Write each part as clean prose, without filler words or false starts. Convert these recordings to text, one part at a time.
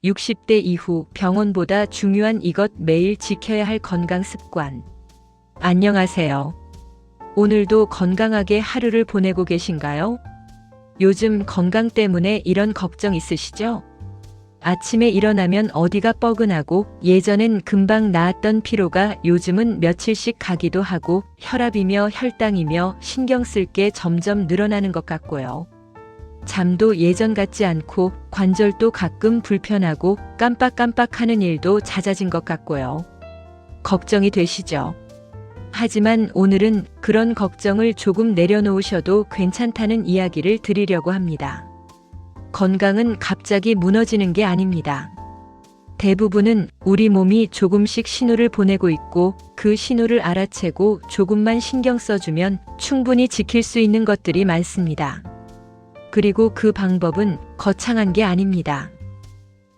60대 이후 병원보다 중요한 이것 매일 지켜야 할 건강 습관. 안녕하세요. 오늘도 건강하게 하루를 보내고 계신가요? 요즘 건강 때문에 이런 걱정 있으시죠? 아침에 일어나면 어디가 뻐근하고 예전엔 금방 나았던 피로가 요즘은 며칠씩 가기도 하고 혈압이며 혈당이며 신경 쓸 게 점점 늘어나는 것 같고요. 잠도 예전 같지 않고 관절도 가끔 불편하고 깜빡깜빡하는 일도 잦아진 것 같고요. 걱정이 되시죠? 하지만 오늘은 그런 걱정을 조금 내려놓으셔도 괜찮다는 이야기를 드리려고 합니다. 건강은 갑자기 무너지는 게 아닙니다. 대부분은 우리 몸이 조금씩 신호를 보내고 있고 그 신호를 알아채고 조금만 신경 써주면 충분히 지킬 수 있는 것들이 많습니다. 그리고 그 방법은 거창한 게 아닙니다.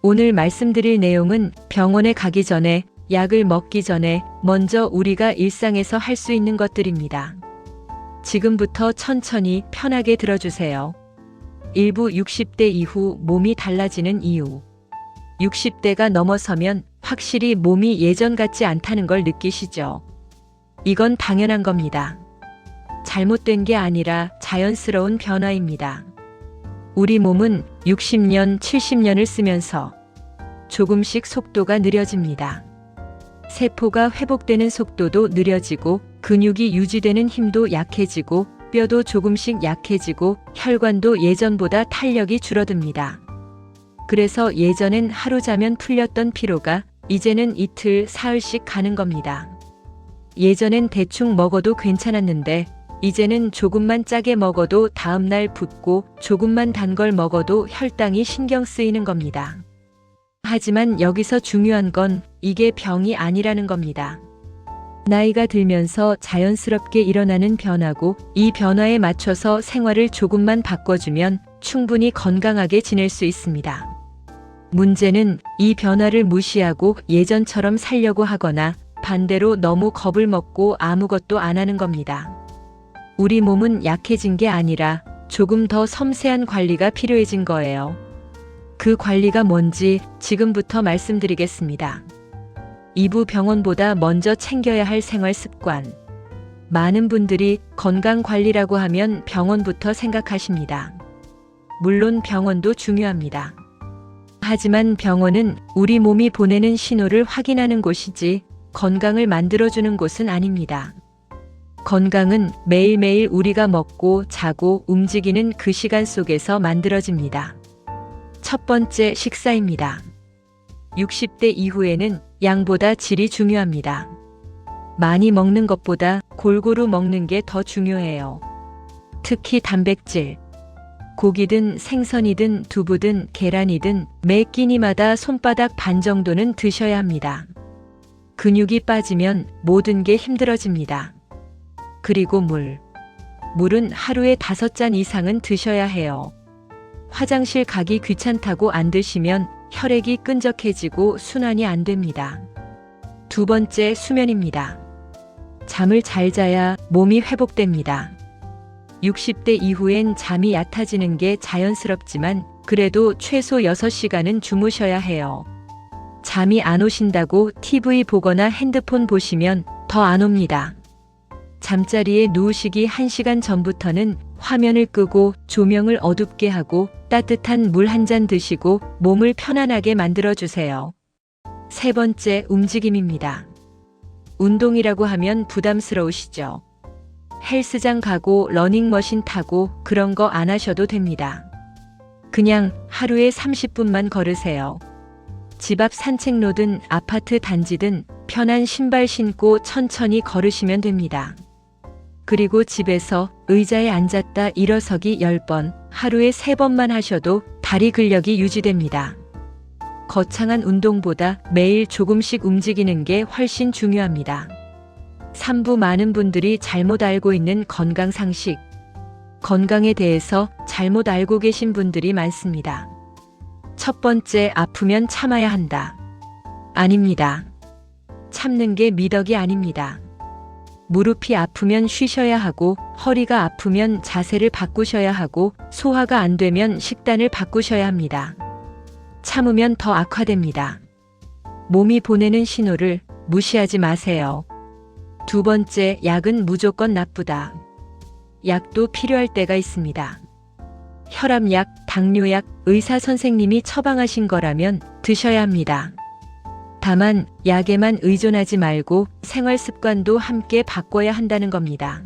오늘 말씀드릴 내용은 병원에 가기 전에, 약을 먹기 전에 먼저 우리가 일상에서 할 수 있는 것들입니다. 지금부터 천천히 편하게 들어주세요. 일부 60대 이후 몸이 달라지는 이유. 60대가 넘어서면 확실히 몸이 예전 같지 않다는 걸 느끼시죠? 이건 당연한 겁니다. 잘못된 게 아니라 자연스러운 변화입니다. 우리 몸은 60년, 70년을 쓰면서 조금씩 속도가 느려집니다. 세포가 회복되는 속도도 느려지고 근육이 유지되는 힘도 약해지고 뼈도 조금씩 약해지고 혈관도 예전보다 탄력이 줄어듭니다. 그래서 예전엔 하루 자면 풀렸던 피로가 이제는 이틀, 사흘씩 가는 겁니다. 예전엔 대충 먹어도 괜찮았는데 이제는 조금만 짜게 먹어도 다음날 붓고 조금만 단 걸 먹어도 혈당이 신경 쓰이는 겁니다. 하지만 여기서 중요한 건 이게 병이 아니라는 겁니다. 나이가 들면서 자연스럽게 일어나는 변화고 이 변화에 맞춰서 생활을 조금만 바꿔주면 충분히 건강하게 지낼 수 있습니다. 문제는 이 변화를 무시하고 예전처럼 살려고 하거나 반대로 너무 겁을 먹고 아무것도 안 하는 겁니다. 우리 몸은 약해진 게 아니라 조금 더 섬세한 관리가 필요해진 거예요. 그 관리가 뭔지 지금부터 말씀드리겠습니다. 이부 병원보다 먼저 챙겨야 할 생활 습관. 많은 분들이 건강 관리라고 하면 병원부터 생각하십니다. 물론 병원도 중요합니다. 하지만 병원은 우리 몸이 보내는 신호를 확인하는 곳이지 건강을 만들어주는 곳은 아닙니다. 건강은 매일매일 우리가 먹고 자고 움직이는 그 시간 속에서 만들어집니다. 첫 번째, 식사입니다. 60대 이후에는 양보다 질이 중요합니다. 많이 먹는 것보다 골고루 먹는 게 더 중요해요. 특히 단백질. 고기든 생선이든 두부든 계란이든 매 끼니마다 손바닥 반 정도는 드셔야 합니다. 근육이 빠지면 모든 게 힘들어집니다. 그리고 물. 물은 하루에 5잔 이상은 드셔야 해요. 화장실 가기 귀찮다고 안 드시면 혈액이 끈적해지고 순환이 안 됩니다. 두 번째, 수면입니다. 잠을 잘 자야 몸이 회복됩니다. 60대 이후엔 잠이 얕아지는 게 자연스럽지만 그래도 최소 6시간은 주무셔야 해요. 잠이 안 오신다고 TV 보거나 핸드폰 보시면 더 안 옵니다. 잠자리에 누우시기 1시간 전부터는 화면을 끄고 조명을 어둡게 하고 따뜻한 물 한 잔 드시고 몸을 편안하게 만들어주세요. 세 번째, 움직임입니다. 운동이라고 하면 부담스러우시죠? 헬스장 가고 러닝머신 타고 그런 거 안 하셔도 됩니다. 그냥 하루에 30분만 걸으세요. 집 앞 산책로든 아파트 단지든 편한 신발 신고 천천히 걸으시면 됩니다. 그리고 집에서 의자에 앉았다 일어서기 10번, 하루에 3번만 하셔도 다리 근력이 유지됩니다. 거창한 운동보다 매일 조금씩 움직이는 게 훨씬 중요합니다. 3부, 많은 분들이 잘못 알고 있는 건강 상식. 건강에 대해서 잘못 알고 계신 분들이 많습니다. 첫 번째, 아프면 참아야 한다. 아닙니다. 참는 게 미덕이 아닙니다. 무릎이 아프면 쉬셔야 하고 허리가 아프면 자세를 바꾸셔야 하고 소화가 안 되면 식단을 바꾸셔야 합니다. 참으면 더 악화됩니다. 몸이 보내는 신호를 무시하지 마세요. 두 번째, 약은 무조건 나쁘다. 약도 필요할 때가 있습니다. 혈압약, 당뇨약, 의사 선생님이 처방하신 거라면 드셔야 합니다. 다만 약에만 의존하지 말고 생활 습관도 함께 바꿔야 한다는 겁니다.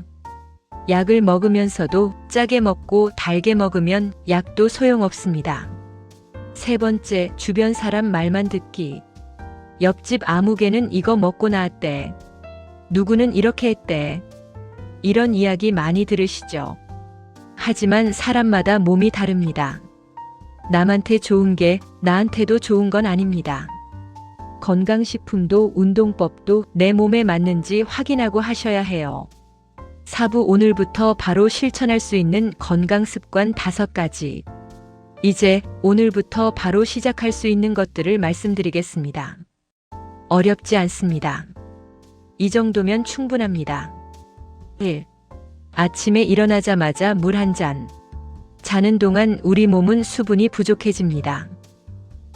약을 먹으면서도 짜게 먹고 달게 먹으면 약도 소용없습니다. 세 번째, 주변 사람 말만 듣기. 옆집 아무개는 이거 먹고 나왔대. 누구는 이렇게 했대. 이런 이야기 많이 들으시죠? 하지만 사람마다 몸이 다릅니다. 남한테 좋은 게 나한테도 좋은 건 아닙니다. 건강식품도 운동법도 내 몸에 맞는지 확인하고 하셔야 해요. 4부, 오늘부터 바로 실천할 수 있는 건강습관 5가지. 이제 오늘부터 바로 시작할 수 있는 것들을 말씀드리겠습니다. 어렵지 않습니다. 이 정도면 충분합니다. 1. 아침에 일어나자마자 물 한 잔. 자는 동안 우리 몸은 수분이 부족해집니다.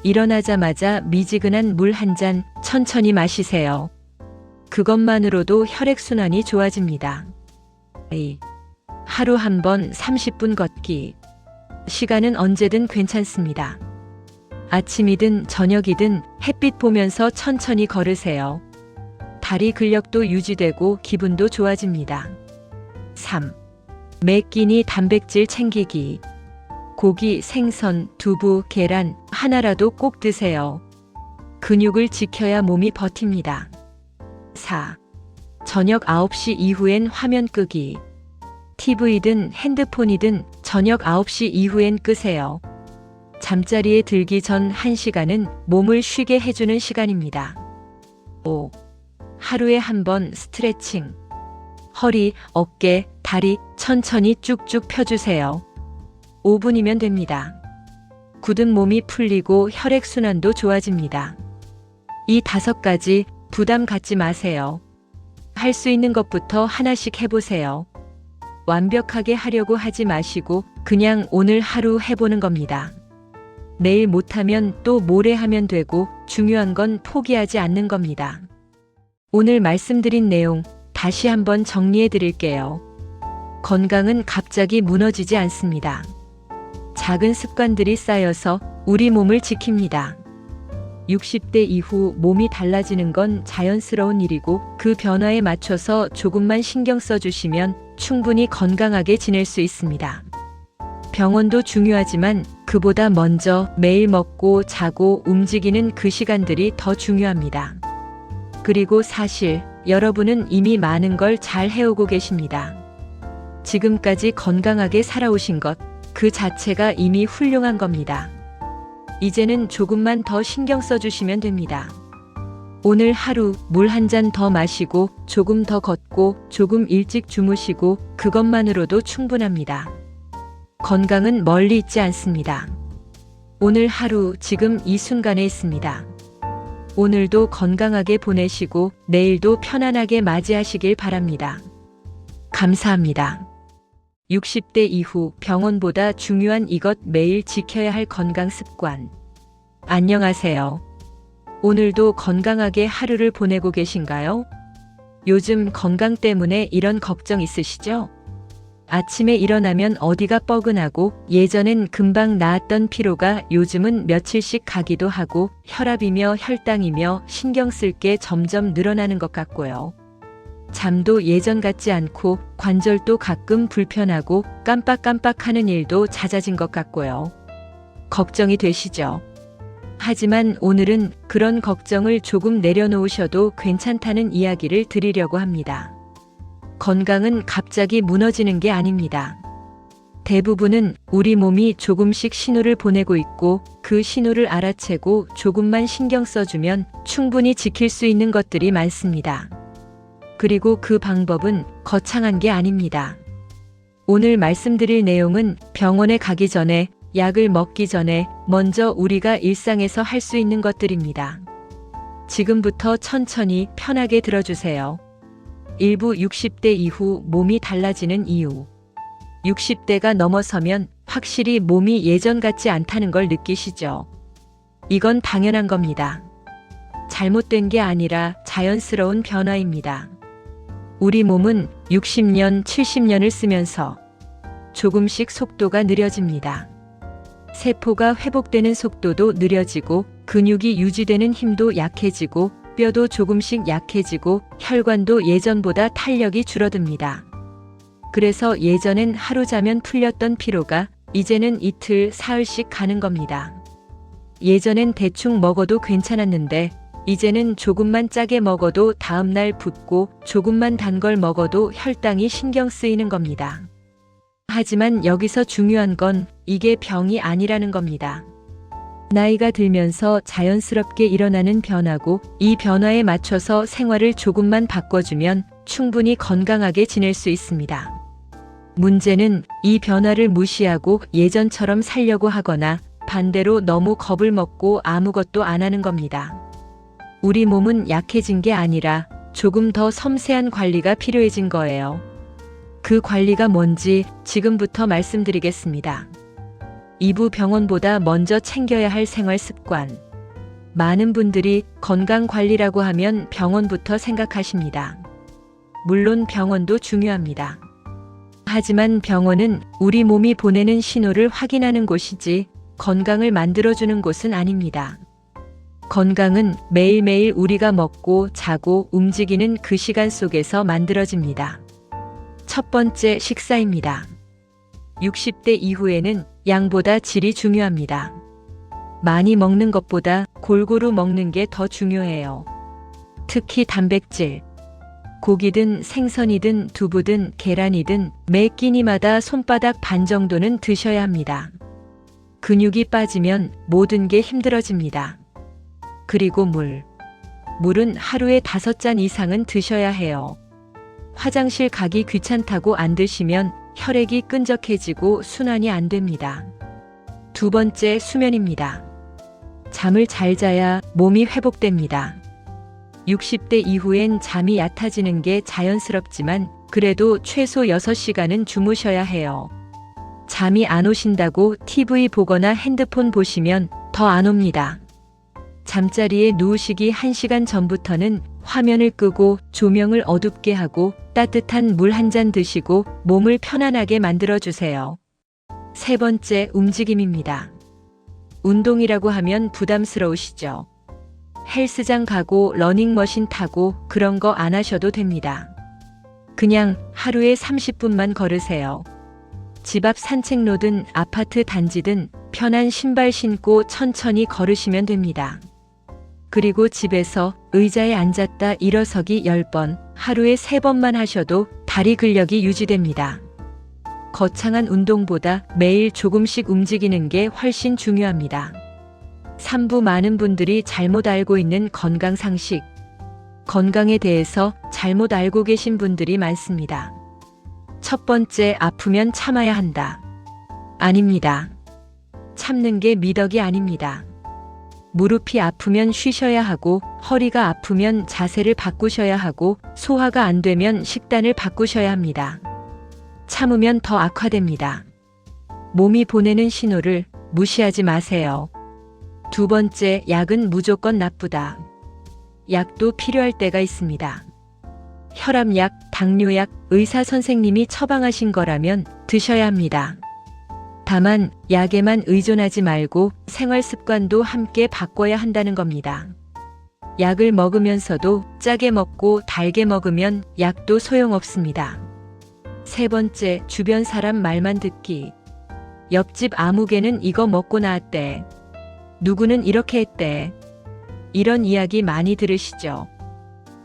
일어나자마자 미지근한 물 한 잔 천천히 마시세요. 그것만으로도 혈액순환이 좋아집니다. 2. 하루 한 번 30분 걷기. 시간은 언제든 괜찮습니다. 아침이든 저녁이든 햇빛 보면서 천천히 걸으세요. 다리 근력도 유지되고 기분도 좋아집니다. 3. 매 끼니 단백질 챙기기. 고기, 생선, 두부, 계란 하나라도 꼭 드세요. 근육을 지켜야 몸이 버팁니다. 4. 저녁 9시 이후엔 화면 끄기. TV든 핸드폰이든 저녁 9시 이후엔 끄세요. 잠자리에 들기 전 1시간은 몸을 쉬게 해주는 시간입니다. 5. 하루에 한 번 스트레칭. 허리, 어깨, 다리 천천히 쭉쭉 펴주세요. 5분이면 됩니다. 굳은 몸이 풀리고 혈액순환도 좋아집니다. 이 5가지 부담 갖지 마세요. 할 수 있는 것부터 하나씩 해보세요. 완벽하게 하려고 하지 마시고 그냥 오늘 하루 해보는 겁니다. 내일 못하면 또 모레 하면 되고 중요한 건 포기하지 않는 겁니다. 오늘 말씀드린 내용 다시 한번 정리해 드릴게요. 건강은 갑자기 무너지지 않습니다. 작은 습관들이 쌓여서 우리 몸을 지킵니다. 60대 이후 몸이 달라지는 건 자연스러운 일이고 그 변화에 맞춰서 조금만 신경 써주시면 충분히 건강하게 지낼 수 있습니다. 병원도 중요하지만 그보다 먼저 매일 먹고 자고 움직이는 그 시간들이 더 중요합니다. 그리고 사실 여러분은 이미 많은 걸 잘 해오고 계십니다. 지금까지 건강하게 살아오신 것, 그 자체가 이미 훌륭한 겁니다. 이제는 조금만 더 신경 써주시면 됩니다. 오늘 하루 물 한 잔 더 마시고 조금 더 걷고 조금 일찍 주무시고 그것만으로도 충분합니다. 건강은 멀리 있지 않습니다. 오늘 하루 지금 이 순간에 있습니다. 오늘도 건강하게 보내시고 내일도 편안하게 맞이하시길 바랍니다. 감사합니다. 60대 이후 병원보다 중요한 이것, 매일 지켜야 할 건강 습관. 안녕하세요. 오늘도 건강하게 하루를 보내고 계신가요? 요즘 건강 때문에 이런 걱정 있으시죠? 아침에 일어나면 어디가 뻐근하고 예전엔 금방 나았던 피로가 요즘은 며칠씩 가기도 하고 혈압이며 혈당이며 신경 쓸 게 점점 늘어나는 것 같고요. 잠도 예전 같지 않고 관절도 가끔 불편하고 깜빡깜빡하는 일도 잦아진 것 같고요. 걱정이 되시죠? 하지만 오늘은 그런 걱정을 조금 내려놓으셔도 괜찮다는 이야기를 드리려고 합니다. 건강은 갑자기 무너지는 게 아닙니다. 대부분은 우리 몸이 조금씩 신호를 보내고 있고 그 신호를 알아채고 조금만 신경 써주면 충분히 지킬 수 있는 것들이 많습니다. 그리고 그 방법은 거창한 게 아닙니다. 오늘 말씀드릴 내용은 병원에 가기 전에, 약을 먹기 전에 먼저 우리가 일상에서 할 수 있는 것들입니다. 지금부터 천천히 편하게 들어주세요. 일부 60대 이후 몸이 달라지는 이유. 60대가 넘어서면 확실히 몸이 예전 같지 않다는 걸 느끼시죠? 이건 당연한 겁니다. 잘못된 게 아니라 자연스러운 변화입니다. 우리 몸은 60년, 70년을 쓰면서 조금씩 속도가 느려집니다. 세포가 회복되는 속도도 느려지고 근육이 유지되는 힘도 약해지고 뼈도 조금씩 약해지고 혈관도 예전보다 탄력이 줄어듭니다. 그래서 예전엔 하루 자면 풀렸던 피로가 이제는 이틀, 사흘씩 가는 겁니다. 예전엔 대충 먹어도 괜찮았는데 이제는 조금만 짜게 먹어도 다음날 붓고 조금만 단 걸 먹어도 혈당이 신경 쓰이는 겁니다. 하지만 여기서 중요한 건 이게 병이 아니라는 겁니다. 나이가 들면서 자연스럽게 일어나는 변화고 이 변화에 맞춰서 생활을 조금만 바꿔주면 충분히 건강하게 지낼 수 있습니다. 문제는 이 변화를 무시하고 예전처럼 살려고 하거나 반대로 너무 겁을 먹고 아무것도 안 하는 겁니다. 우리 몸은 약해진 게 아니라 조금 더 섬세한 관리가 필요해진 거예요. 그 관리가 뭔지 지금부터 말씀드리겠습니다. 2부 병원보다 먼저 챙겨야 할 생활 습관. 많은 분들이 건강관리라고 하면 병원부터 생각하십니다. 물론 병원도 중요합니다. 하지만 병원은 우리 몸이 보내는 신호를 확인하는 곳이지 건강을 만들어주는 곳은 아닙니다. 건강은 매일매일 우리가 먹고 자고 움직이는 그 시간 속에서 만들어집니다. 첫 번째, 식사입니다. 60대 이후에는 양보다 질이 중요합니다. 많이 먹는 것보다 골고루 먹는 게 더 중요해요. 특히 단백질. 고기든 생선이든 두부든 계란이든 매 끼니마다 손바닥 반 정도는 드셔야 합니다. 근육이 빠지면 모든 게 힘들어집니다. 그리고 물. 물은 하루에 5잔 이상은 드셔야 해요. 화장실 가기 귀찮다고 안 드시면 혈액이 끈적해지고 순환이 안 됩니다. 두 번째, 수면입니다. 잠을 잘 자야 몸이 회복됩니다. 60대 이후엔 잠이 얕아지는 게 자연스럽지만 그래도 최소 6시간은 주무셔야 해요. 잠이 안 오신다고 TV 보거나 핸드폰 보시면 더 안 옵니다. 잠자리에 누우시기 1시간 전부터는 화면을 끄고 조명을 어둡게 하고 따뜻한 물 한 잔 드시고 몸을 편안하게 만들어주세요. 세 번째, 움직임입니다. 운동이라고 하면 부담스러우시죠? 헬스장 가고 러닝머신 타고 그런 거 안 하셔도 됩니다. 그냥 하루에 30분만 걸으세요. 집 앞 산책로든 아파트 단지든 편한 신발 신고 천천히 걸으시면 됩니다. 그리고 집에서 의자에 앉았다 일어서기 10번, 하루에 3번만 하셔도 다리 근력이 유지됩니다. 거창한 운동보다 매일 조금씩 움직이는 게 훨씬 중요합니다. 3부, 많은 분들이 잘못 알고 있는 건강 상식. 건강에 대해서 잘못 알고 계신 분들이 많습니다. 첫 번째, 아프면 참아야 한다. 아닙니다. 참는 게 미덕이 아닙니다. 무릎이 아프면 쉬셔야 하고 허리가 아프면 자세를 바꾸셔야 하고 소화가 안 되면 식단을 바꾸셔야 합니다. 참으면 더 악화됩니다. 몸이 보내는 신호를 무시하지 마세요. 두 번째, 약은 무조건 나쁘다. 약도 필요할 때가 있습니다. 혈압약, 당뇨약, 의사 선생님이 처방하신 거라면 드셔야 합니다. 다만 약에만 의존하지 말고 생활 습관도 함께 바꿔야 한다는 겁니다. 약을 먹으면서도 짜게 먹고 달게 먹으면 약도 소용없습니다. 세 번째, 주변 사람 말만 듣기. 옆집 아무개는 이거 먹고 나왔대. 누구는 이렇게 했대. 이런 이야기 많이 들으시죠?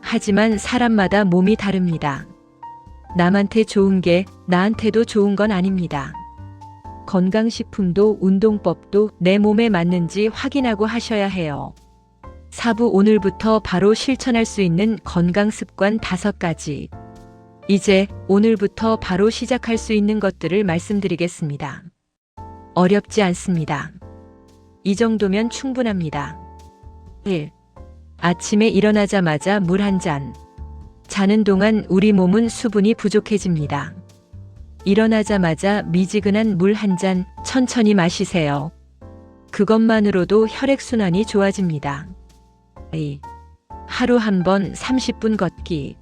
하지만 사람마다 몸이 다릅니다. 남한테 좋은 게 나한테도 좋은 건 아닙니다. 건강식품도 운동법도 내 몸에 맞는지 확인하고 하셔야 해요. 4부, 오늘부터 바로 실천할 수 있는 건강습관 5가지. 이제 오늘부터 바로 시작할 수 있는 것들을 말씀드리겠습니다. 어렵지 않습니다. 이 정도면 충분합니다. 1. 아침에 일어나자마자 물 한 잔. 자는 동안 우리 몸은 수분이 부족해집니다. 일어나자마자 미지근한 물 한 잔 천천히 마시세요. 그것만으로도 혈액순환이 좋아집니다. 2. 하루 한 번 30분 걷기.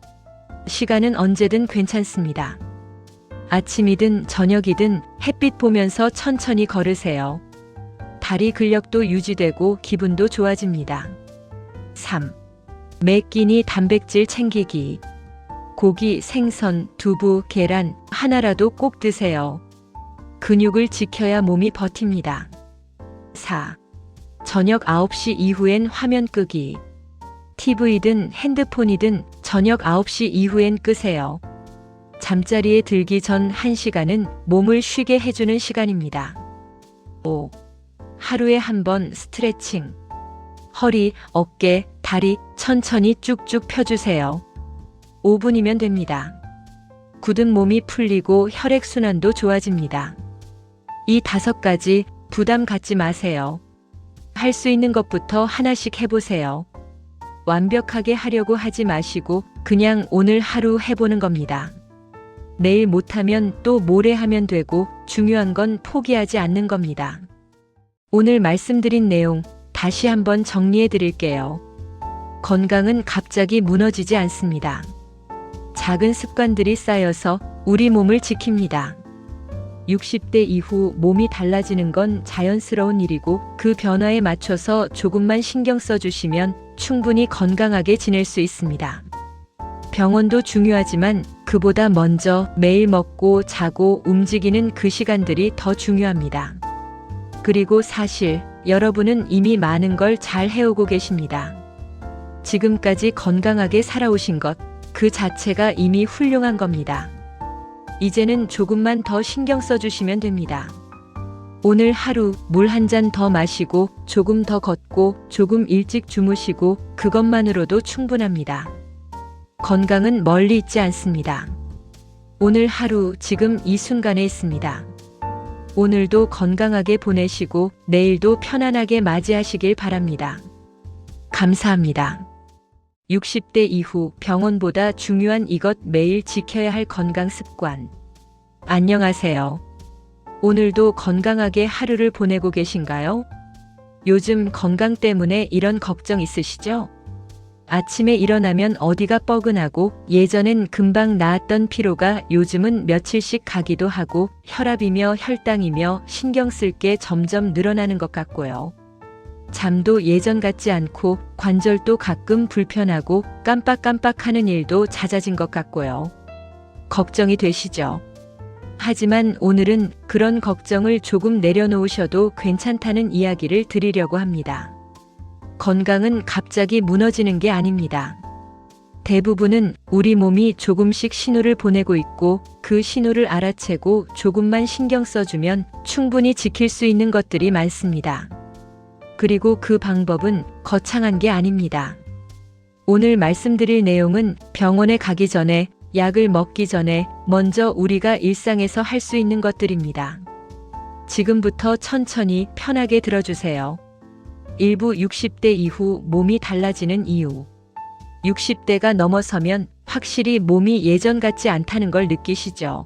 시간은 언제든 괜찮습니다. 아침이든 저녁이든 햇빛 보면서 천천히 걸으세요. 다리 근력도 유지되고 기분도 좋아집니다. 3. 매 끼니 단백질 챙기기. 고기, 생선, 두부, 계란 하나라도 꼭 드세요. 근육을 지켜야 몸이 버팁니다. 4. 저녁 9시 이후엔 화면 끄기. TV든 핸드폰이든 저녁 9시 이후엔 끄세요. 잠자리에 들기 전 1시간은 몸을 쉬게 해주는 시간입니다. 5. 하루에 한 번 스트레칭. 허리, 어깨, 다리 천천히 쭉쭉 펴주세요. 5분이면 됩니다. 굳은 몸이 풀리고 혈액순환도 좋아집니다. 이 5가지 부담 갖지 마세요. 할 수 있는 것부터 하나씩 해보세요. 완벽하게 하려고 하지 마시고 그냥 오늘 하루 해보는 겁니다. 내일 못하면 또 모레 하면 되고 중요한 건 포기하지 않는 겁니다. 오늘 말씀드린 내용 다시 한번 정리해 드릴게요. 건강은 갑자기 무너지지 않습니다. 작은 습관들이 쌓여서 우리 몸을 지킵니다. 60대 이후 몸이 달라지는 건 자연스러운 일이고 그 변화에 맞춰서 조금만 신경 써주시면 충분히 건강하게 지낼 수 있습니다. 병원도 중요하지만 그보다 먼저 매일 먹고 자고 움직이는 그 시간들이 더 중요합니다. 그리고 사실 여러분은 이미 많은 걸 잘 해오고 계십니다. 지금까지 건강하게 살아오신 것, 그 자체가 이미 훌륭한 겁니다. 이제는 조금만 더 신경 써주시면 됩니다. 오늘 하루 물 한 잔 더 마시고 조금 더 걷고 조금 일찍 주무시고 그것만으로도 충분합니다. 건강은 멀리 있지 않습니다. 오늘 하루 지금 이 순간에 있습니다. 오늘도 건강하게 보내시고 내일도 편안하게 맞이하시길 바랍니다. 감사합니다. 60대 이후 병원보다 중요한 이것 매일 지켜야 할 건강 습관. 안녕하세요. 오늘도 건강하게 하루를 보내고 계신가요? 요즘 건강 때문에 이런 걱정 있으시죠? 아침에 일어나면 어디가 뻐근하고 예전엔 금방 나았던 피로가 요즘은 며칠씩 가기도 하고 혈압이며 혈당이며 신경 쓸 게 점점 늘어나는 것 같고요. 잠도 예전 같지 않고 관절도 가끔 불편하고 깜빡깜빡하는 일도 잦아진 것 같고요. 걱정이 되시죠? 하지만 오늘은 그런 걱정을 조금 내려놓으셔도 괜찮다는 이야기를 드리려고 합니다. 건강은 갑자기 무너지는 게 아닙니다. 대부분은 우리 몸이 조금씩 신호를 보내고 있고 그 신호를 알아채고 조금만 신경 써주면 충분히 지킬 수 있는 것들이 많습니다. 그리고 그 방법은 거창한 게 아닙니다. 오늘 말씀드릴 내용은 병원에 가기 전에, 약을 먹기 전에 먼저 우리가 일상에서 할 수 있는 것들입니다. 지금부터 천천히 편하게 들어주세요. 일부 60대 이후 몸이 달라지는 이유. 60대가 넘어서면 확실히 몸이 예전 같지 않다는 걸 느끼시죠?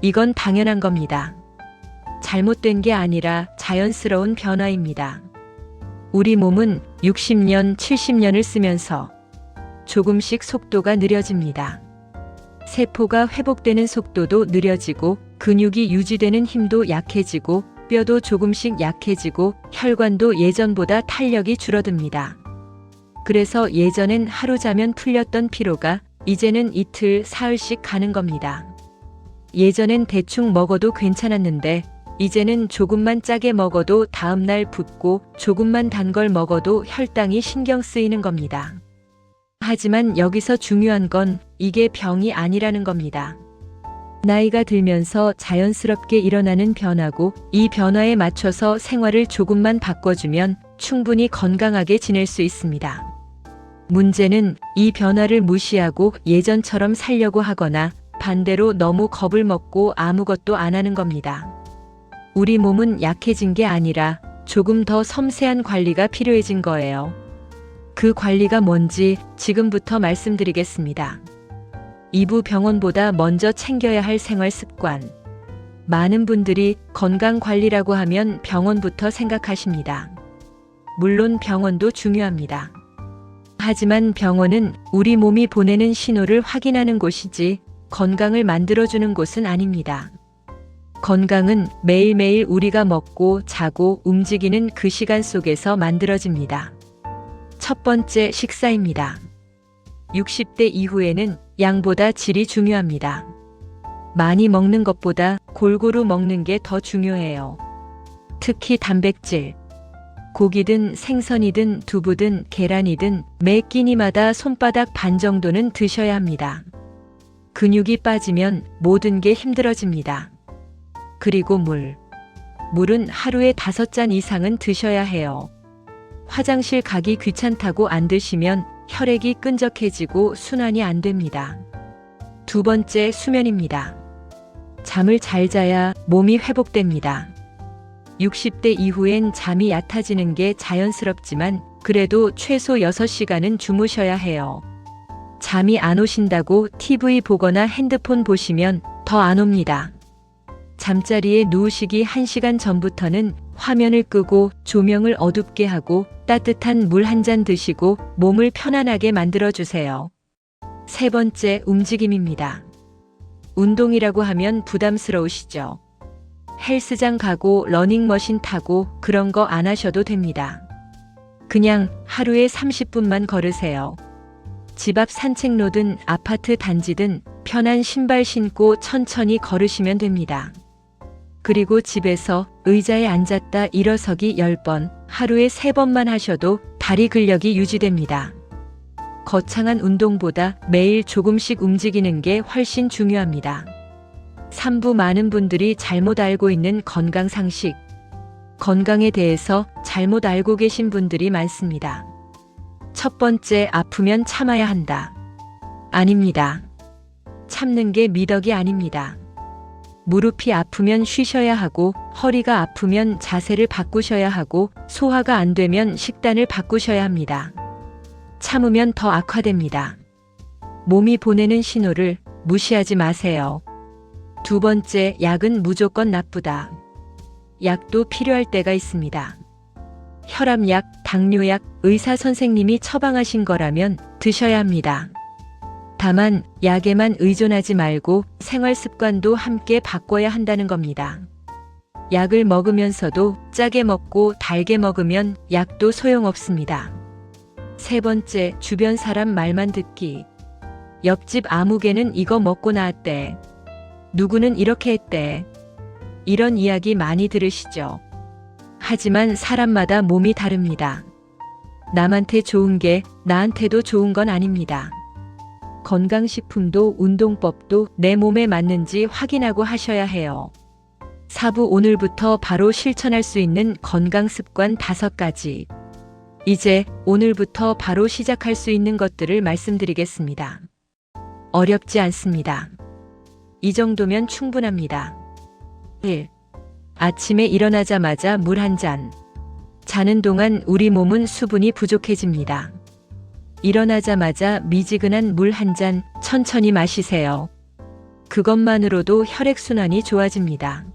이건 당연한 겁니다. 잘못된 게 아니라 자연스러운 변화입니다. 우리 몸은 60년, 70년을 쓰면서 조금씩 속도가 느려집니다. 세포가 회복되는 속도도 느려지고 근육이 유지되는 힘도 약해지고 뼈도 조금씩 약해지고 혈관도 예전보다 탄력이 줄어듭니다. 그래서 예전엔 하루 자면 풀렸던 피로가 이제는 이틀, 사흘씩 가는 겁니다. 예전엔 대충 먹어도 괜찮았는데 이제는 조금만 짜게 먹어도 다음날 붓고 조금만 단 걸 먹어도 혈당이 신경 쓰이는 겁니다. 하지만 여기서 중요한 건 이게 병이 아니라는 겁니다. 나이가 들면서 자연스럽게 일어나는 변화고 이 변화에 맞춰서 생활을 조금만 바꿔주면 충분히 건강하게 지낼 수 있습니다. 문제는 이 변화를 무시하고 예전처럼 살려고 하거나 반대로 너무 겁을 먹고 아무것도 안 하는 겁니다. 우리 몸은 약해진 게 아니라 조금 더 섬세한 관리가 필요해진 거예요. 그 관리가 뭔지 지금부터 말씀드리겠습니다. 2부 병원보다 먼저 챙겨야 할 생활 습관. 많은 분들이 건강관리라고 하면 병원부터 생각하십니다. 물론 병원도 중요합니다. 하지만 병원은 우리 몸이 보내는 신호를 확인하는 곳이지 건강을 만들어주는 곳은 아닙니다. 건강은 매일매일 우리가 먹고 자고 움직이는 그 시간 속에서 만들어집니다. 첫 번째, 식사입니다. 60대 이후에는 양보다 질이 중요합니다. 많이 먹는 것보다 골고루 먹는 게 더 중요해요. 특히 단백질. 고기든 생선이든 두부든 계란이든 매 끼니마다 손바닥 반 정도는 드셔야 합니다. 근육이 빠지면 모든 게 힘들어집니다. 그리고 물은 하루에 5잔 이상은 드셔야 해요. 화장실 가기 귀찮다고 안 드시면 혈액이 끈적해지고 순환이 안 됩니다. 두 번째, 수면입니다. 잠을 잘 자야 몸이 회복됩니다. 60대 이후엔 잠이 얕아지는 게 자연스럽지만 그래도 최소 6시간은 주무셔야 해요. 잠이 안 오신다고 TV 보거나 핸드폰 보시면 더 안 옵니다. 잠자리에 누우시기 1시간 전부터는 화면을 끄고 조명을 어둡게 하고 따뜻한 물 한 잔 드시고 몸을 편안하게 만들어주세요. 세 번째, 움직임입니다. 운동이라고 하면 부담스러우시죠? 헬스장 가고 러닝머신 타고 그런 거 안 하셔도 됩니다. 그냥 하루에 30분만 걸으세요. 집 앞 산책로든 아파트 단지든 편한 신발 신고 천천히 걸으시면 됩니다. 그리고 집에서 의자에 앉았다 일어서기 10번, 하루에 3번만 하셔도 다리 근력이 유지됩니다. 거창한 운동보다 매일 조금씩 움직이는 게 훨씬 중요합니다. 3부, 많은 분들이 잘못 알고 있는 건강 상식. 건강에 대해서 잘못 알고 계신 분들이 많습니다. 첫 번째, 아프면 참아야 한다. 아닙니다. 참는 게 미덕이 아닙니다. 무릎이 아프면 쉬셔야 하고, 허리가 아프면 자세를 바꾸셔야 하고, 소화가 안 되면 식단을 바꾸셔야 합니다. 참으면 더 악화됩니다. 몸이 보내는 신호를 무시하지 마세요. 두 번째, 약은 무조건 나쁘다. 약도 필요할 때가 있습니다. 혈압약, 당뇨약, 의사 선생님이 처방하신 거라면 드셔야 합니다. 다만 약에만 의존하지 말고 생활 습관도 함께 바꿔야 한다는 겁니다. 약을 먹으면서도 짜게 먹고 달게 먹으면 약도 소용없습니다. 세 번째, 주변 사람 말만 듣기. 옆집 아무개는 이거 먹고 나왔대. 누구는 이렇게 했대. 이런 이야기 많이 들으시죠? 하지만 사람마다 몸이 다릅니다. 남한테 좋은 게 나한테도 좋은 건 아닙니다. 건강식품도 운동법도 내 몸에 맞는지 확인하고 하셔야 해요. 4부, 오늘부터 바로 실천할 수 있는 건강습관 5가지. 이제 오늘부터 바로 시작할 수 있는 것들을 말씀드리겠습니다. 어렵지 않습니다. 이 정도면 충분합니다. 1. 아침에 일어나자마자 물 한 잔. 자는 동안 우리 몸은 수분이 부족해집니다. 일어나자마자 미지근한 물 한 잔 천천히 마시세요. 그것만으로도 혈액순환이 좋아집니다.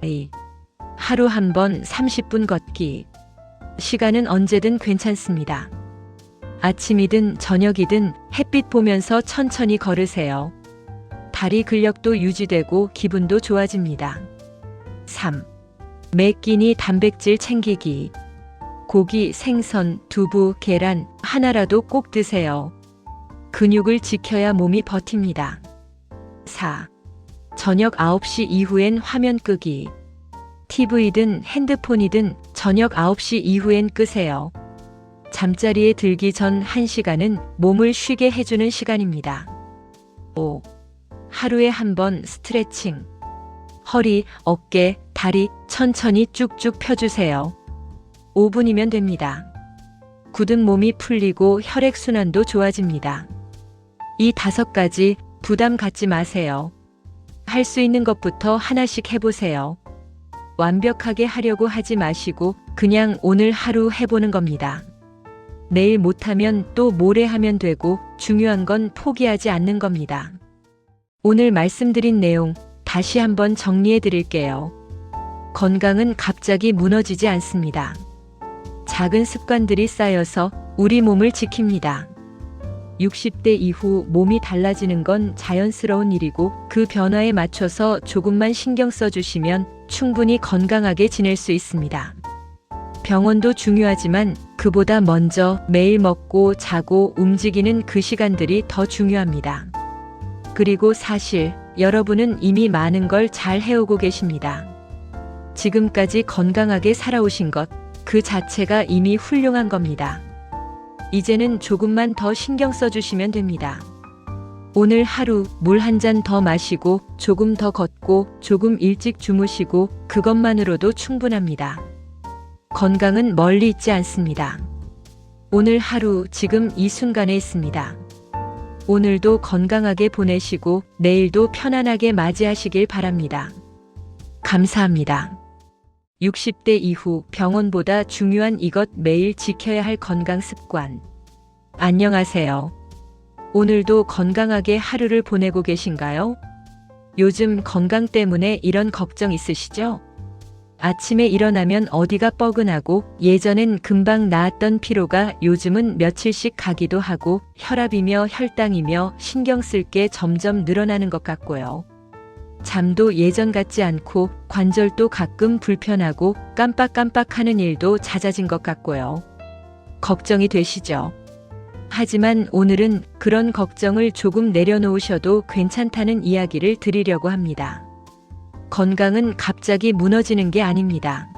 2. 하루 한 번 30분 걷기. 시간은 언제든 괜찮습니다. 아침이든 저녁이든 햇빛 보면서 천천히 걸으세요. 다리 근력도 유지되고 기분도 좋아집니다. 3. 매 끼니 단백질 챙기기. 고기, 생선, 두부, 계란 하나라도 꼭 드세요. 근육을 지켜야 몸이 버팁니다. 4. 저녁 9시 이후엔 화면 끄기. TV든 핸드폰이든 저녁 9시 이후엔 끄세요. 잠자리에 들기 전 1시간은 몸을 쉬게 해주는 시간입니다. 5. 하루에 한 번 스트레칭. 허리, 어깨, 다리 천천히 쭉쭉 펴주세요. 5분이면 됩니다. 굳은 몸이 풀리고 혈액순환도 좋아집니다. 이 5가지 부담 갖지 마세요. 할 수 있는 것부터 하나씩 해보세요. 완벽하게 하려고 하지 마시고 그냥 오늘 하루 해보는 겁니다. 내일 못하면 또 모레 하면 되고 중요한 건 포기하지 않는 겁니다. 오늘 말씀드린 내용 다시 한번 정리해 드릴게요. 건강은 갑자기 무너지지 않습니다. 작은 습관들이 쌓여서 우리 몸을 지킵니다. 60대 이후 몸이 달라지는 건 자연스러운 일이고 그 변화에 맞춰서 조금만 신경 써주시면 충분히 건강하게 지낼 수 있습니다. 병원도 중요하지만 그보다 먼저 매일 먹고 자고 움직이는 그 시간들이 더 중요합니다. 그리고 사실 여러분은 이미 많은 걸 잘 해오고 계십니다. 지금까지 건강하게 살아오신 것, 그 자체가 이미 훌륭한 겁니다. 이제는 조금만 더 신경 써주시면 됩니다. 오늘 하루 물 한 잔 더 마시고 조금 더 걷고 조금 일찍 주무시고 그것만으로도 충분합니다. 건강은 멀리 있지 않습니다. 오늘 하루 지금 이 순간에 있습니다. 오늘도 건강하게 보내시고 내일도 편안하게 맞이하시길 바랍니다. 감사합니다. 60대 이후 병원보다 중요한 이것 매일 지켜야 할 건강 습관. 안녕하세요. 오늘도 건강하게 하루를 보내고 계신가요? 요즘 건강 때문에 이런 걱정 있으시죠? 아침에 일어나면 어디가 뻐근하고 예전엔 금방 나았던 피로가 요즘은 며칠씩 가기도 하고 혈압이며 혈당이며 신경 쓸 게 점점 늘어나는 것 같고요. 잠도 예전 같지 않고 관절도 가끔 불편하고 깜빡깜빡하는 일도 잦아진 것 같고요. 걱정이 되시죠? 하지만 오늘은 그런 걱정을 조금 내려놓으셔도 괜찮다는 이야기를 드리려고 합니다. 건강은 갑자기 무너지는 게 아닙니다.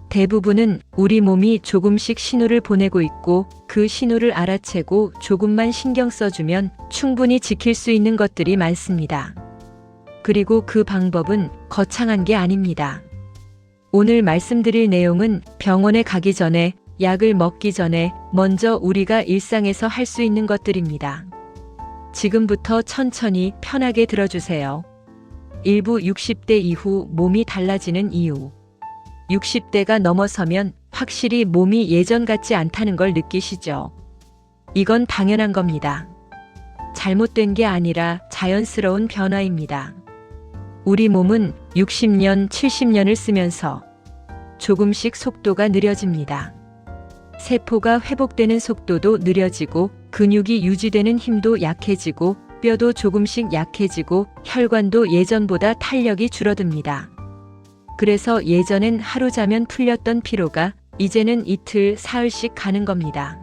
대부분은 우리 몸이 조금씩 신호를 보내고 있고 그 신호를 알아채고 조금만 신경 써주면 충분히 지킬 수 있는 것들이 많습니다. 그리고 그 방법은 거창한 게 아닙니다. 오늘 말씀드릴 내용은 병원에 가기 전에, 약을 먹기 전에 먼저 우리가 일상에서 할 수 있는 것들입니다. 지금부터 천천히 편하게 들어주세요. 일부 60대 이후 몸이 달라지는 이유. 60대가 넘어서면 확실히 몸이 예전 같지 않다는 걸 느끼시죠? 이건 당연한 겁니다. 잘못된 게 아니라 자연스러운 변화입니다. 우리 몸은 60년, 70년을 쓰면서 조금씩 속도가 느려집니다. 세포가 회복되는 속도도 느려지고 근육이 유지되는 힘도 약해지고 뼈도 조금씩 약해지고 혈관도 예전보다 탄력이 줄어듭니다. 그래서 예전엔 하루 자면 풀렸던 피로가 이제는 이틀, 사흘씩 가는 겁니다.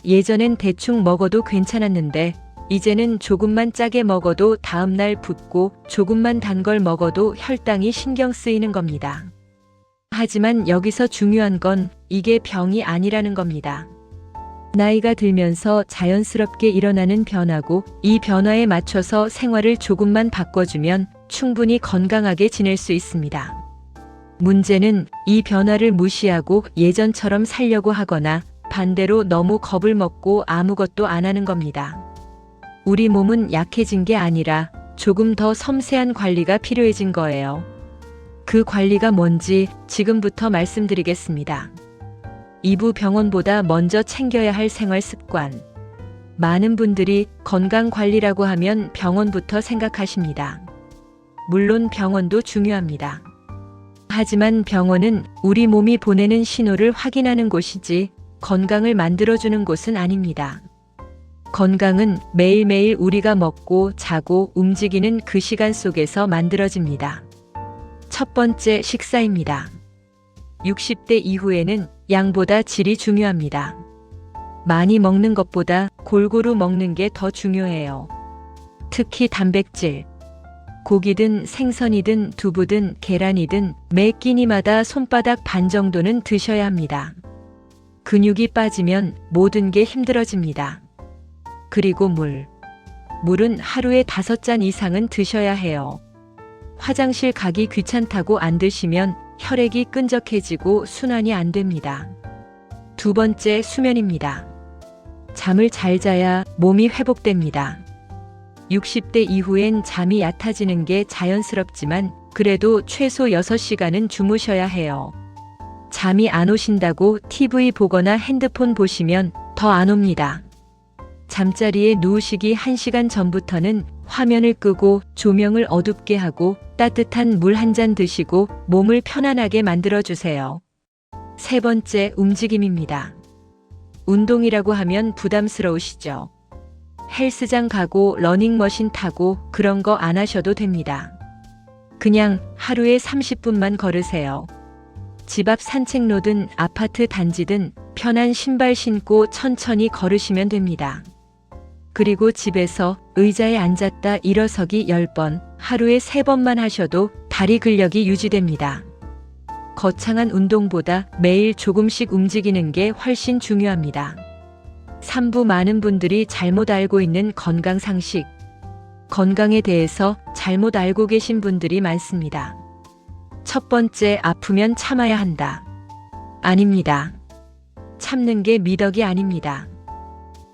예전엔 대충 먹어도 괜찮았는데 이제는 조금만 짜게 먹어도 다음날 붓고 조금만 단 걸 먹어도 혈당이 신경 쓰이는 겁니다. 하지만 여기서 중요한 건 이게 병이 아니라는 겁니다. 나이가 들면서 자연스럽게 일어나는 변화고 이 변화에 맞춰서 생활을 조금만 바꿔주면 충분히 건강하게 지낼 수 있습니다. 문제는 이 변화를 무시하고 예전처럼 살려고 하거나 반대로 너무 겁을 먹고 아무것도 안 하는 겁니다. 우리 몸은 약해진 게 아니라 조금 더 섬세한 관리가 필요해진 거예요. 그 관리가 뭔지 지금부터 말씀드리겠습니다. 2부 병원보다 먼저 챙겨야 할 생활 습관. 많은 분들이 건강 관리라고 하면 병원부터 생각하십니다. 물론 병원도 중요합니다. 하지만 병원은 우리 몸이 보내는 신호를 확인하는 곳이지 건강을 만들어주는 곳은 아닙니다. 건강은 매일매일 우리가 먹고 자고 움직이는 그 시간 속에서 만들어집니다. 첫 번째, 식사입니다. 60대 이후에는 양보다 질이 중요합니다. 많이 먹는 것보다 골고루 먹는 게 더 중요해요. 특히 단백질. 고기든 생선이든 두부든 계란이든 매 끼니마다 손바닥 반 정도는 드셔야 합니다. 근육이 빠지면 모든 게 힘들어집니다. 그리고 물. 물은 하루에 5잔 이상은 드셔야 해요. 화장실 가기 귀찮다고 안 드시면 혈액이 끈적해지고 순환이 안 됩니다. 두 번째, 수면입니다. 잠을 잘 자야 몸이 회복됩니다. 60대 이후엔 잠이 얕아지는 게 자연스럽지만 그래도 최소 6시간은 주무셔야 해요. 잠이 안 오신다고 TV 보거나 핸드폰 보시면 더 안 옵니다. 잠자리에 누우시기 1시간 전부터는 화면을 끄고 조명을 어둡게 하고 따뜻한 물 한 잔 드시고 몸을 편안하게 만들어주세요. 세 번째, 움직임입니다. 운동이라고 하면 부담스러우시죠? 헬스장 가고 러닝머신 타고 그런 거 안 하셔도 됩니다. 그냥 하루에 30분만 걸으세요. 집 앞 산책로든 아파트 단지든 편한 신발 신고 천천히 걸으시면 됩니다. 그리고 집에서 의자에 앉았다 일어서기 10번, 하루에 3번만 하셔도 다리 근력이 유지됩니다. 거창한 운동보다 매일 조금씩 움직이는 게 훨씬 중요합니다. 3부, 많은 분들이 잘못 알고 있는 건강 상식. 건강에 대해서 잘못 알고 계신 분들이 많습니다. 첫 번째, 아프면 참아야 한다. 아닙니다. 참는 게 미덕이 아닙니다.